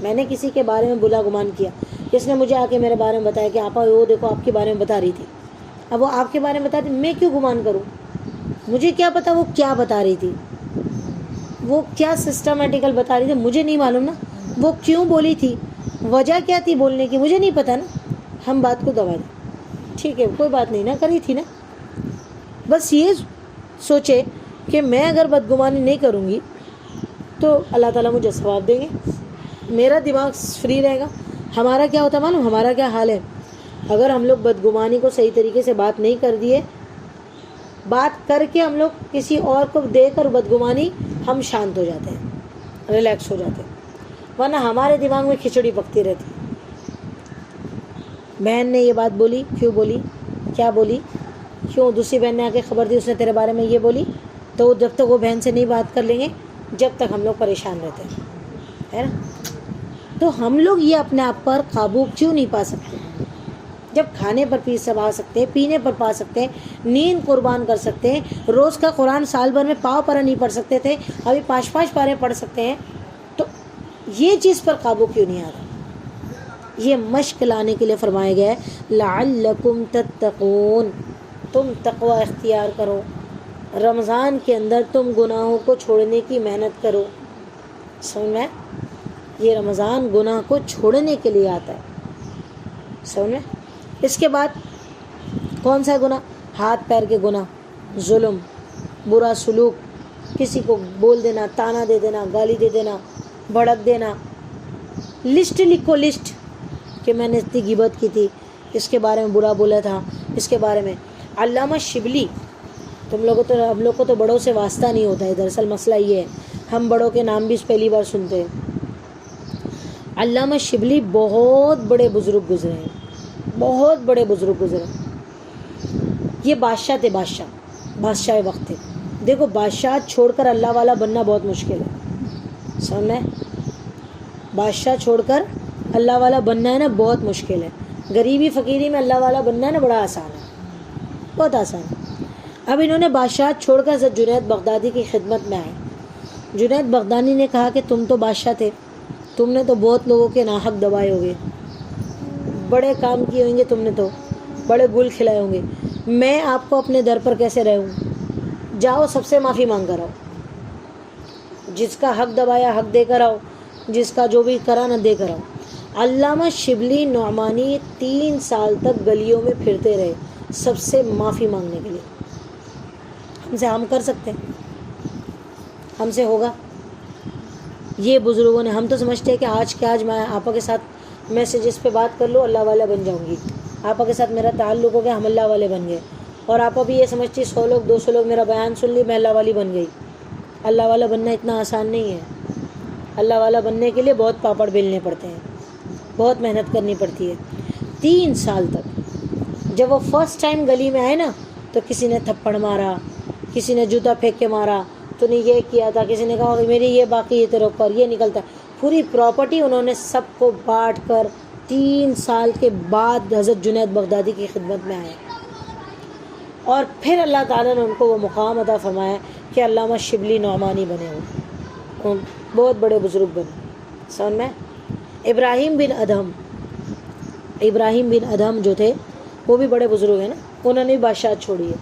Speaker 1: میں نے کسی کے بارے میں بلا گمان کیا، جس نے مجھے آ کے میرے بارے میں بتایا کہ آپا وہ دیکھو آپ کے بارے میں بتا رہی تھی. اب وہ آپ کے بارے میں بتاتی، میں کیوں گمان کروں؟ مجھے کیا پتا وہ کیا بتا رہی تھی، وہ کیا سسٹمیٹیکل بتا رہی تھی، مجھے نہیں معلوم نا. وہ کیوں بولی تھی، وجہ کیا تھی بولنے کی، مجھے نہیں پتا نا. ہم بات کو دبا دیں، ٹھیک ہے کوئی بات نہیں نا، کری تھی نا. بس یہ سوچے کہ میں اگر بدگمانی نہیں کروں گی تو اللہ تعالیٰ مجھے ثواب دیں گے، میرا دماغ فری رہے گا. ہمارا کیا ہوتا معلوم، ہمارا کیا حال ہے، اگر ہم لوگ بدگمانی کو صحیح طریقے سے بات نہیں کر دیے، بات کر کے ہم لوگ کسی اور کو دے کر بدگمانی، ہم شانت ہو جاتے ہیں، ریلیکس ہو جاتے ہیں، ورنہ ہمارے دماغ میں کھچڑی پکتی رہتی ہے. بہن نے یہ بات بولی، کیوں بولی، کیا بولی، کیوں دوسری بہن نے آ کے خبر دی، اس نے تیرے بارے میں یہ بولی. تو جب تک وہ بہن سے نہیں بات کر لیں گے جب تک ہم لوگ پریشان رہتے ہیں، ہے نا. تو ہم لوگ یہ اپنے آپ پر قابو کیوں نہیں پا سکتے؟ جب کھانے پر پی سبا سکتے ہیں، پینے پر پا سکتے ہیں، نیند قربان کر سکتے ہیں، روز کا قرآن سال بھر میں پاؤ پر نہیں پڑھ سکتے تھے، ابھی 5 پارے پڑھ سکتے ہیں، تو یہ چیز پر قابو کیوں نہیں آ رہا؟ یہ مشق لانے کے لیے فرمایا گیا ہے لعلکم تتقون، تم تقوی اختیار کرو، رمضان کے اندر تم گناہوں کو چھوڑنے کی محنت کرو. سمجھ میں؟ یہ رمضان گناہ کو چھوڑنے کے لیے آتا ہے، سمجھ میں؟ اس کے بعد کون سا گناہ؟ ہاتھ پیر کے گناہ، ظلم، برا سلوک، کسی کو بول دینا، تانا دے دینا، گالی دے دینا، بھڑک دینا. لسٹ لکھو، لسٹ، کہ میں نے اتنی غیبت کی تھی، اس کے بارے میں برا بولا تھا، اس کے بارے میں. علامہ شبلی، ہم لوگ کو تو بڑوں سے واسطہ نہیں ہوتا ہے. دراصل مسئلہ یہ ہے ہم بڑوں کے نام بھی پہلی بار سنتے ہیں. علامہ شبلی بہت بڑے بزرگ گزرے ہیں، بہت بڑے بزرگ گزرے. یہ بادشاہ تھے، بادشاہ وقت تھے. دیکھو بادشاہ چھوڑ کر اللہ والا بننا بہت مشکل ہے، سمجھ میں؟ بادشاہ چھوڑ کر اللہ والا بننا ہے نا بہت مشکل ہے. غریبی فقیری میں اللہ والا بننا ہے نا بڑا آسان ہے، بہت آسان ہے. اب انہوں نے بادشاہ چھوڑ کر حضرت جنید بغدادی کی خدمت میں آئے. جنید بغدادی نے کہا کہ تم تو بادشاہ تھے، تم نے تو بہت لوگوں کے ناحق دبائے ہوگے، بڑے کام کیے ہوں گے، تم نے تو بڑے گل کھلائے ہوں گے، میں آپ کو اپنے در پر کیسے رہوں؟ جاؤ سب سے معافی مانگ کر آؤ، جس کا حق دبایا حق دے کر آؤ، جس کا جو بھی کرا نہ دے کر آؤ. علامہ شبلی نعمانی 3 سال تک گلیوں میں پھرتے رہے سب سے معافی مانگنے کے لیے. ہم کر سکتے ہیں؟ ہم سے ہوگا؟ یہ بزرگوں نے، ہم تو سمجھتے ہیں کہ آج کے آج میں آپا کے ساتھ میسیجز پہ بات کر لو اللہ والا بن جاؤں گی، آپا کے ساتھ میرا تعلق ہو گیا ہم اللہ والے بن گئے. اور آپا بھی یہ سمجھتی 100 لوگ 200 لوگ میرا بیان سن لی میں اللہ والی بن گئی. اللہ والا بننا اتنا آسان نہیں ہے. اللہ والا بننے کے لیے بہت پاپڑ بیلنے پڑتے ہیں، بہت محنت کرنی پڑتی ہے. 3 سال تک جب وہ فرسٹ ٹائم گلی میں آئے نا تو کسی نے تھپڑ مارا، کسی نے جوتا پھینک کے مارا، تو نے یہ کیا تھا، کسی نے کہا میری یہ باقی ہے تیرے اوپر، یہ نکلتا ہے. پوری پراپرٹی انہوں نے سب کو بانٹ کر 3 سال کے بعد حضرت جنید بغدادی کی خدمت میں آئے. اور پھر اللہ تعالیٰ نے ان کو وہ مقام عطا فرمایا کہ علامہ شبلی نعمانی بنے ہوئے، بہت بڑے بزرگ بنے. سمجھ میں؟ ابراہیم بن ادھم جو تھے وہ بھی بڑے بزرگ ہیں نا، انہوں نے بھی بادشاہ چھوڑی ہے.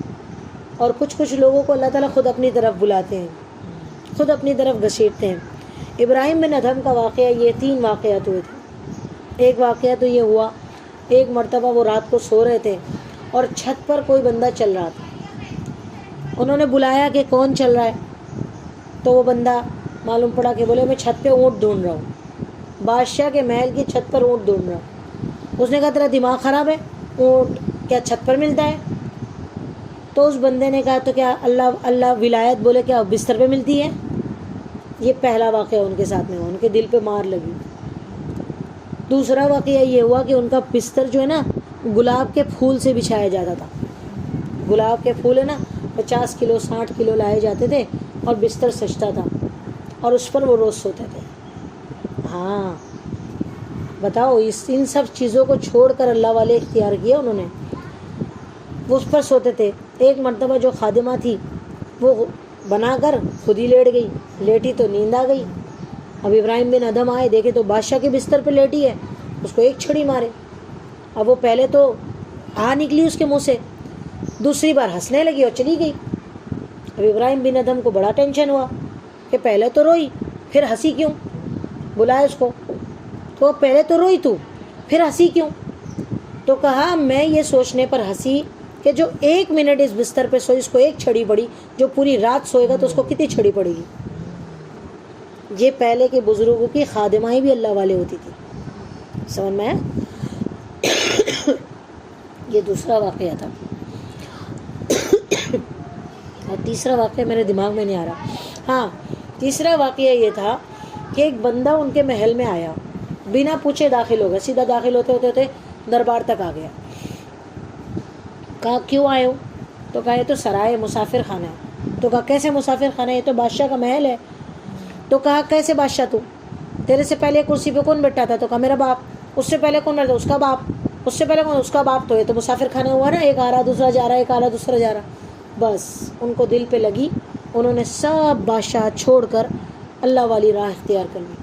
Speaker 1: اور کچھ لوگوں کو اللہ تعالیٰ خود اپنی طرف بلاتے ہیں، خود اپنی طرف گھسیٹتے ہیں. ابراہیم بن ادھم کا واقعہ، یہ 3 واقعات ہوئے تھے. ایک واقعہ تو یہ ہوا، ایک مرتبہ وہ رات کو سو رہے تھے اور چھت پر کوئی بندہ چل رہا تھا. انہوں نے بلایا کہ کون چل رہا ہے؟ تو وہ بندہ معلوم پڑا کہ بولے میں چھت پہ اونٹ ڈھونڈ رہا ہوں، بادشاہ کے محل کی چھت پر اونٹ ڈھونڈ رہا ہوں. اس نے کہا تیرا دماغ خراب ہے، اونٹ کیا چھت پر ملتا ہے؟ تو اس بندے نے کہا تو کیا اللہ ولایت بولے کیا بستر پہ ملتی ہے؟ یہ پہلا واقعہ ان کے ساتھ میں ہوا، ان کے دل پہ مار لگی. دوسرا واقعہ یہ ہوا کہ ان کا بستر جو ہے نا گلاب کے پھول سے بچھایا جاتا تھا. گلاب کے پھول ہے نا 50 کلو 60 کلو لائے جاتے تھے اور بستر سجتا تھا اور اس پر وہ روز سوتے تھے. ہاں بتاؤ، ان سب چیزوں کو چھوڑ کر اللہ والے اختیار کیا انہوں نے، وہ اس پر سوتے تھے. ایک مرتبہ جو خادمہ تھی وہ بنا کر خود ہی لیٹ گئی، لیٹی تو نیند آ گئی. اب ابراہیم بن ادھم آئے، دیکھے تو بادشاہ کے بستر پہ لیٹی ہے، اس کو ایک چھڑی مارے. اب وہ پہلے تو نکلی اس کے منہ سے، دوسری بار ہنسنے لگی اور چلی گئی. اب ابراہیم بن ادھم کو بڑا ٹینشن ہوا کہ پہلے تو روئی پھر ہنسی کیوں؟ بلایا اس کو تو پہلے تو روئی تو پھر ہنسی کیوں؟ تو کہا میں یہ سوچنے پر ہنسی کہ جو 1 منٹ اس بستر پہ سوئی اس کو ایک چھڑی پڑی، جو پوری رات سوئے گا تو اس کو کتنی چھڑی پڑے گی. یہ پہلے کے بزرگوں کی خادمائیں بھی اللہ والے ہوتی تھی. سمجھ میں؟ یہ دوسرا واقعہ تھا. اور تیسرا واقعہ میرے دماغ میں نہیں آ رہا. ہاں تیسرا واقعہ یہ تھا کہ ایک بندہ ان کے محل میں آیا، بنا پوچھے داخل ہو گیا. سیدھا داخل ہوتے دربار تک آ گیا. کہا کیوں آئے ہو؟ تو کہا یہ تو سرائے مسافر خانہ ہے. تو کہا کیسے مسافر خانہ ہے؟ یہ تو بادشاہ کا محل ہے. تو کہا کیسے بادشاہ تو؟ تیرے سے پہلے کرسی پہ کون بیٹھا تھا؟ تو کہا میرا باپ. اس سے پہلے کون بیٹھا؟ اس کا باپ. اس سے پہلے کون؟ اس کا باپ. تو یہ تو مسافر خانہ ہوا نا، ایک آ رہا دوسرا جا رہا، ایک آ رہا دوسرا جا رہا. بس ان کو دل پہ لگی، انہوں نے سب بادشاہ چھوڑ کر اللہ والی راہ اختیار کر لی.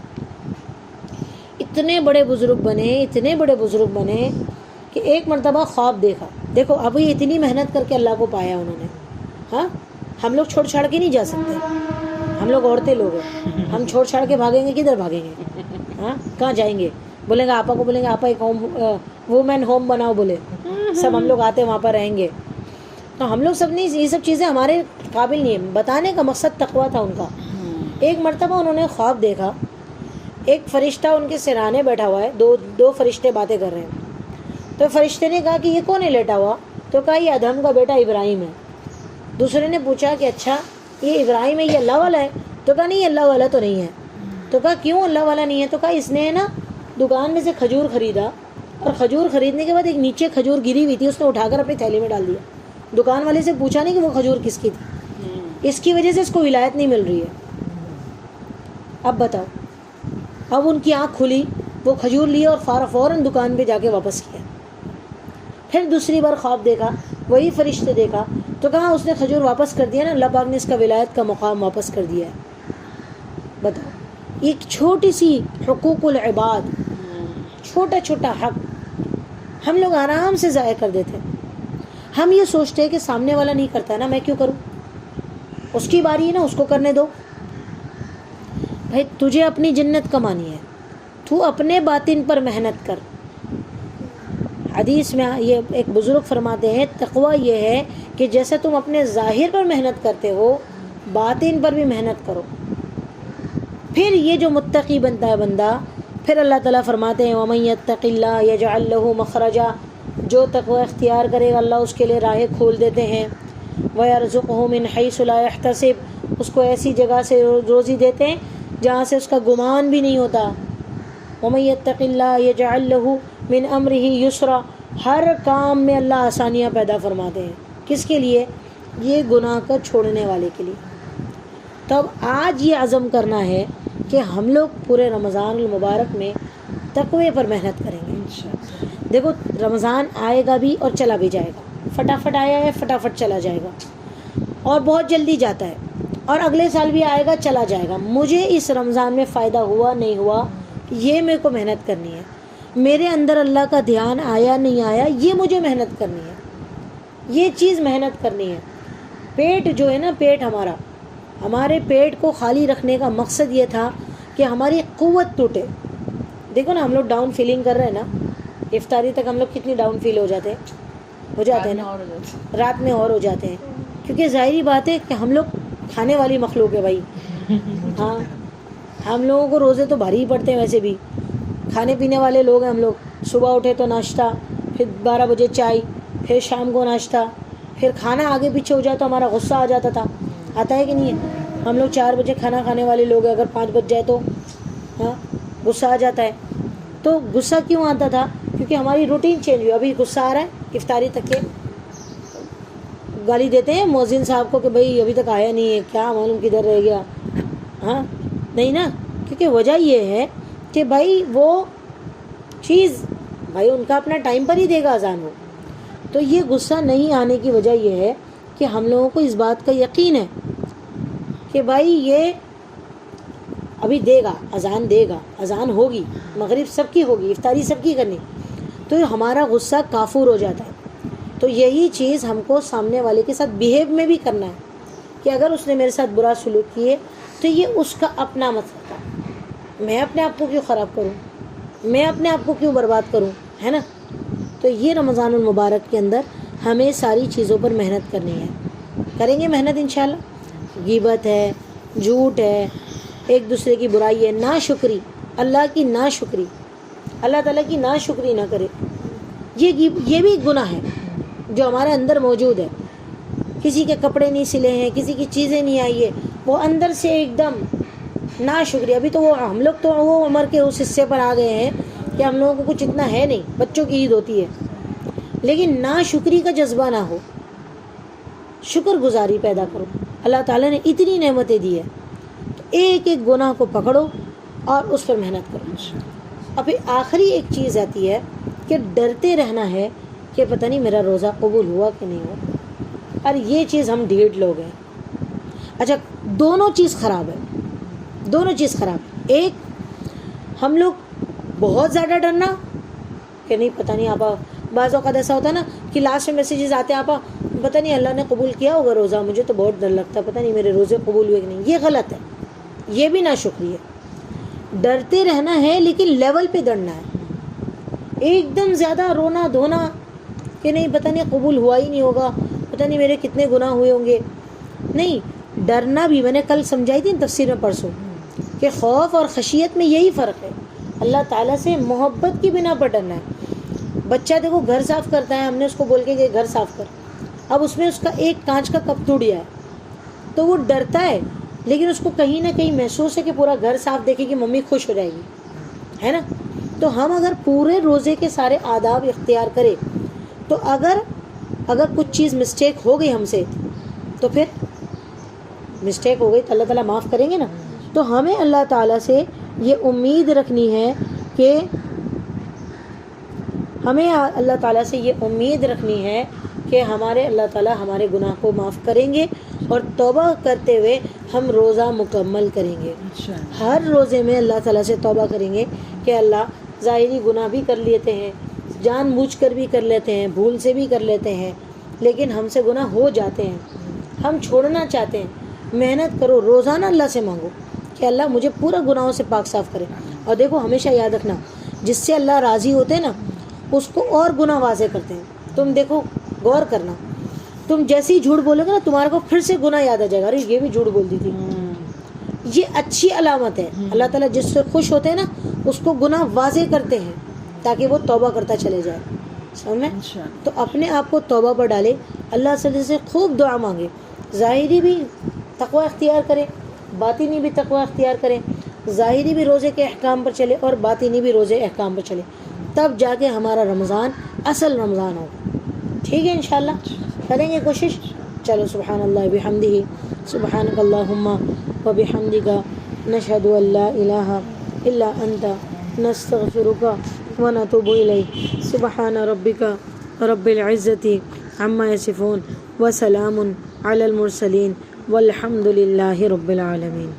Speaker 1: اتنے بڑے بزرگ بنے، اتنے بڑے بزرگ بنے کہ ایک مرتبہ خواب دیکھا. دیکھو ابھی اتنی محنت کر کے اللہ کو پایا انہوں نے. ہاں ہم لوگ چھوڑ چھاڑ کے نہیں جا سکتے، ہم لوگ عورتیں لوگ ہیں، ہم چھوڑ چھاڑ کے بھاگیں گے کدھر بھاگیں گے؟ ہاں کہاں جائیں گے؟ بولیں گے آپا کو، بولیں گے آپا ایک ہوم وومین ہوم بناؤ، بولے سب ہم لوگ آتے وہاں پر رہیں گے. تو ہم لوگ سب نہیں، یہ سب چیزیں ہمارے قابل نہیں ہیں. بتانے کا مقصد تقویٰ تھا ان کا. ایک مرتبہ انہوں نے خواب دیکھا، ایک فرشتہ ان کے سرانے بیٹھا ہوا ہے، دو فرشتے باتیں کر رہے ہیں. تو فرشتے نے کہا کہ یہ کون ہے لیٹا ہوا؟ تو کہا یہ ادھم کا بیٹا ابراہیم ہے. دوسرے نے پوچھا کہ اچھا یہ ابراہیم ہے، یہ اللہ والا ہے؟ تو کہا نہیں اللہ والا تو نہیں ہے. تو کہا کیوں اللہ والا نہیں ہے؟ تو کہا اس نے نا دکان میں سے کھجور خریدا، اور کھجور خریدنے کے بعد ایک نیچے کھجور گری ہوئی تھی، اس نے اٹھا کر اپنی تھیلی میں ڈال دیا. دکان والے سے پوچھا نہیں کہ وہ کھجور کس کی تھی. اس کی وجہ سے اس کو ولایت نہیں مل رہی ہے. اب بتاؤ. اب ان کی آنکھ کھلی، وہ کھجور لی اور فوراً دکان پہ جا کے واپس کیا. پھر دوسری بار خواب دیکھا، وہی فرشتے دیکھا. تو کہا اس نے کھجور واپس کر دیا نا، اللہ پاک نے اس کا ولایت کا مقام واپس کر دیا ہے. بتاؤ ایک چھوٹی سی حقوق العباد، چھوٹا چھوٹا حق ہم لوگ آرام سے ضائع کر دیتے. ہم یہ سوچتے ہیں کہ سامنے والا نہیں کرتا ہے نا، میں کیوں کروں؟ اس کی باری ہے نا، اس کو کرنے دو. بھائی تجھے اپنی جنت کمانی ہے، تو اپنے باطن پر محنت کر. حدیث میں یہ ایک بزرگ فرماتے ہیں تقویٰ یہ ہے کہ جیسے تم اپنے ظاہر پر محنت کرتے ہو، باطن پر بھی محنت کرو. پھر یہ جو متقی بنتا ہے بندہ، پھر اللہ تعالیٰ فرماتے ہیں وَمَن يَتَّقِ اللَّهَ يَجْعَل لَّهُ مَخْرَجًا، جو تقوی اختیار کرے گا اللہ اس کے لیے راہیں کھول دیتے ہیں. وَيَرْزُقْهُ مِنْ حَيْثُ لَا يَحْتَسِبُ، اس کو ایسی جگہ سے روزی دیتے ہیں جہاں سے اس کا گمان بھی نہیں ہوتا. وَمَن يَتَّقِ اللَّهَ يَجْعَل لَّهُ مِنْ أَمْرِهِ يُسْرًا، ہر کام میں اللہ آسانیاں پیدا فرماتے ہیں. کس کے لیے؟ یہ گناہ کا چھوڑنے والے کے لیے. تب آج یہ عزم کرنا ہے کہ ہم لوگ پورے رمضان المبارک میں تقوی پر محنت کریں گے. دیکھو رمضان آئے گا بھی اور چلا بھی جائے گا، فٹافٹ آیا ہے فٹافٹ چلا جائے گا، اور بہت جلدی جاتا ہے، اور اگلے سال بھی آئے گا چلا جائے گا. مجھے اس رمضان میں فائدہ ہوا نہیں ہوا، یہ میرے کو محنت کرنی ہے. میرے اندر اللہ کا دھیان آیا نہیں آیا، یہ مجھے محنت کرنی ہے، یہ چیز محنت کرنی ہے. پیٹ جو ہے نا، پیٹ ہمارے پیٹ کو خالی رکھنے کا مقصد یہ تھا کہ ہماری قوت ٹوٹے. دیکھو نا ہم لوگ ڈاؤن فیلنگ کر رہے ہیں نا، افطاری تک ہم لوگ کتنی ڈاؤن فیل ہو جاتے ہیں نا، رات میں اور ہو جاتے ہیں. کیونکہ ظاہری بات ہے کہ ہم لوگ کھانے والی مخلوق ہے بھائی. ہاں ہم لوگوں کو روزے تو بھاری ہی پڑتے ہیں، ویسے بھی کھانے پینے والے لوگ ہیں ہم لوگ. صبح اٹھے تو ناشتہ، پھر 12 بجے چائے، پھر شام کو ناشتہ، پھر کھانا آگے پیچھے ہو جائے تو ہمارا غصہ آ جاتا تھا. آتا ہے کہ نہیں ہے؟ ہم لوگ 4 بجے کھانا کھانے والے لوگ ہیں، اگر 5 بج جائے تو ہاں غصہ آ جاتا ہے. تو غصہ کیوں آتا تھا؟ کیونکہ ہماری روٹین چینج ہوئی. ابھی غصہ آ رہا ہے افطاری تک کے گالی دیتے ہیں مؤذن صاحب کو کہ بھائی ابھی تک آیا نہیں ہے، کیا معلوم کدھر رہ گیا. ہاں نہیں نا، کیونکہ وجہ یہ ہے کہ بھائی وہ چیز بھائی ان کا اپنا ٹائم پر ہی دے گا اذان ہو. تو یہ غصہ نہیں آنے کی وجہ یہ ہے کہ ہم لوگوں کو اس بات کا یقین ہے کہ بھائی یہ ابھی دے گا، اذان دے گا، اذان ہوگی، مغرب سب کی ہوگی، افطاری سب کی کرنی. تو ہمارا غصہ کافور ہو جاتا ہے. تو یہی چیز ہم کو سامنے والے کے ساتھ بیہیو میں بھی کرنا ہے کہ اگر اس نے میرے ساتھ برا سلوک کیے تو یہ اس کا اپنا مسئلہ تھا، میں اپنے آپ کو کیوں خراب کروں، میں اپنے آپ کو کیوں برباد کروں، ہے نا. تو یہ رمضان المبارک کے اندر ہمیں ساری چیزوں پر محنت کرنی ہے. کریں گے محنت انشاءاللہ. غیبت ہے، جھوٹ ہے، ایک دوسرے کی برائی ہے، ناشکری، اللہ کی ناشکری، اللہ تعالیٰ کی ناشکری نہ کرے، یہ بھی گناہ ہے جو ہمارے اندر موجود ہے. کسی کے کپڑے نہیں سلے ہیں، کسی کی چیزیں نہیں آئی ہے، وہ اندر سے ایک دم ناشکری. ابھی تو وہ ہم لوگ تو وہ عمر کے اس حصے پر آ گئے ہیں کہ ہم لوگوں کو کچھ اتنا ہے نہیں، بچوں کی عید ہوتی ہے، لیکن ناشکری کا جذبہ نہ ہو، شکر گزاری پیدا کرو. اللہ تعالیٰ نے اتنی نعمتیں دی ہے، تو ایک ایک گناہ کو پکڑو اور اس پر محنت کرو. اور پھر آخری ایک چیز آتی ہے کہ ڈرتے رہنا ہے کہ پتہ نہیں میرا روزہ قبول ہوا کہ نہیں ہوا. اور یہ چیز ہم ڈھیٹ لوگ ہیں. اچھا، دونوں چیز خراب ہے، دونوں چیز خراب ہے. ایک، ہم لوگ بہت زیادہ ڈرنا کہ نہیں پتہ نہیں آپا، بعض اوقات ایسا ہوتا ہے نا کہ لاسٹ میں میسیجز آتے ہیں، آپا پتہ نہیں اللہ نے قبول کیا ہوگا روزہ، مجھے تو بہت ڈر لگتا ہے، پتہ نہیں میرے روزے قبول ہوئے کہ نہیں. یہ غلط ہے، یہ بھی ناشکری ہے. ڈرتے رہنا ہے لیکن لیول پہ ڈرنا ہے. ایک دم زیادہ رونا دھونا کہ نہیں پتہ نہیں قبول ہوا ہی نہیں ہوگا، پتہ نہیں میرے کتنے گناہ ہوئے ہوں گے. نہیں، ڈرنا بھی میں نے کل سمجھائی تھی تفسیر میں پرسوں کہ خوف اور خشیت میں یہی فرق ہے. اللہ تعالیٰ سے محبت کی بنا پر ڈرنا ہے. بچہ دیکھو گھر صاف کرتا ہے، ہم نے اس کو بول کے کہ گھر صاف کر، اب اس میں اس کا ایک کانچ کا کپ ٹوٹ گیا ہے تو وہ ڈرتا ہے، لیکن اس کو کہیں نہ کہیں محسوس ہے کہ پورا گھر صاف دیکھے کہ ممی خوش ہو جائے گی، ہے نا. تو ہم اگر پورے روزے کے سارے آداب اختیار کریں تو اگر کچھ چیز مسٹیک ہو گئی ہم سے، تو پھر مسٹیک ہو گئی تو اللہ تعالیٰ معاف کریں گے نا. تو ہمیں اللہ تعالیٰ سے یہ امید رکھنی ہے کہ ہمارے اللہ تعالیٰ ہمارے گناہ کو معاف کریں گے اور توبہ کرتے ہوئے ہم روزہ مکمل کریں گے. ہر روزے میں اللہ تعالیٰ سے توبہ کریں گے کہ اللہ ظاہری گناہ بھی کر لیتے ہیں، جان بوجھ کر بھی کر لیتے ہیں، بھول سے بھی کر لیتے ہیں، لیکن ہم سے گناہ ہو جاتے ہیں، ہم چھوڑنا چاہتے ہیں. محنت کرو، روزانہ اللہ سے مانگو کہ اللہ مجھے پورا گناہوں سے پاک صاف کرے. اور دیکھو ہمیشہ یاد رکھنا، جس سے اللہ راضی ہوتے ہیں نا اس کو اور گناہ واضح کرتے ہیں. تم دیکھو غور کرنا، تم جیسے ہی جھوٹ بولو گے نا تمہارے کو پھر سے گناہ یاد آ جائے گا، ارے یہ بھی جھوٹ بول دی تھی. یہ اچھی علامت ہے. اللہ تعالیٰ جس سے خوش ہوتے ہیں نا اس کو گناہ واضح کرتے ہیں تاکہ وہ توبہ کرتا چلے جائے. سمجھ میں؟ تو اپنے آپ کو توبہ پر ڈالے، اللہ سے خوب دعا مانگے، ظاہری بھی تقوی اختیار کرے، باطنی بھی تقوی اختیار کریں، ظاہری بھی روزے کے احکام پر چلے اور باطنی بھی روزے احکام پر چلے، تب جا کے ہمارا رمضان اصل رمضان ہوگا. ٹھیک ہے، انشاءاللہ کریں گے کوشش. چلو، سبحان اللہ بحمدہ، سبحانک اللہم وبحمدک، نشہد ان لا الہ الا انت، نستغفرک ونتوب الیک. سبحان ربک رب العزت عما یصفون وسلام علی المرسلین والحمد للہ رب العالمین.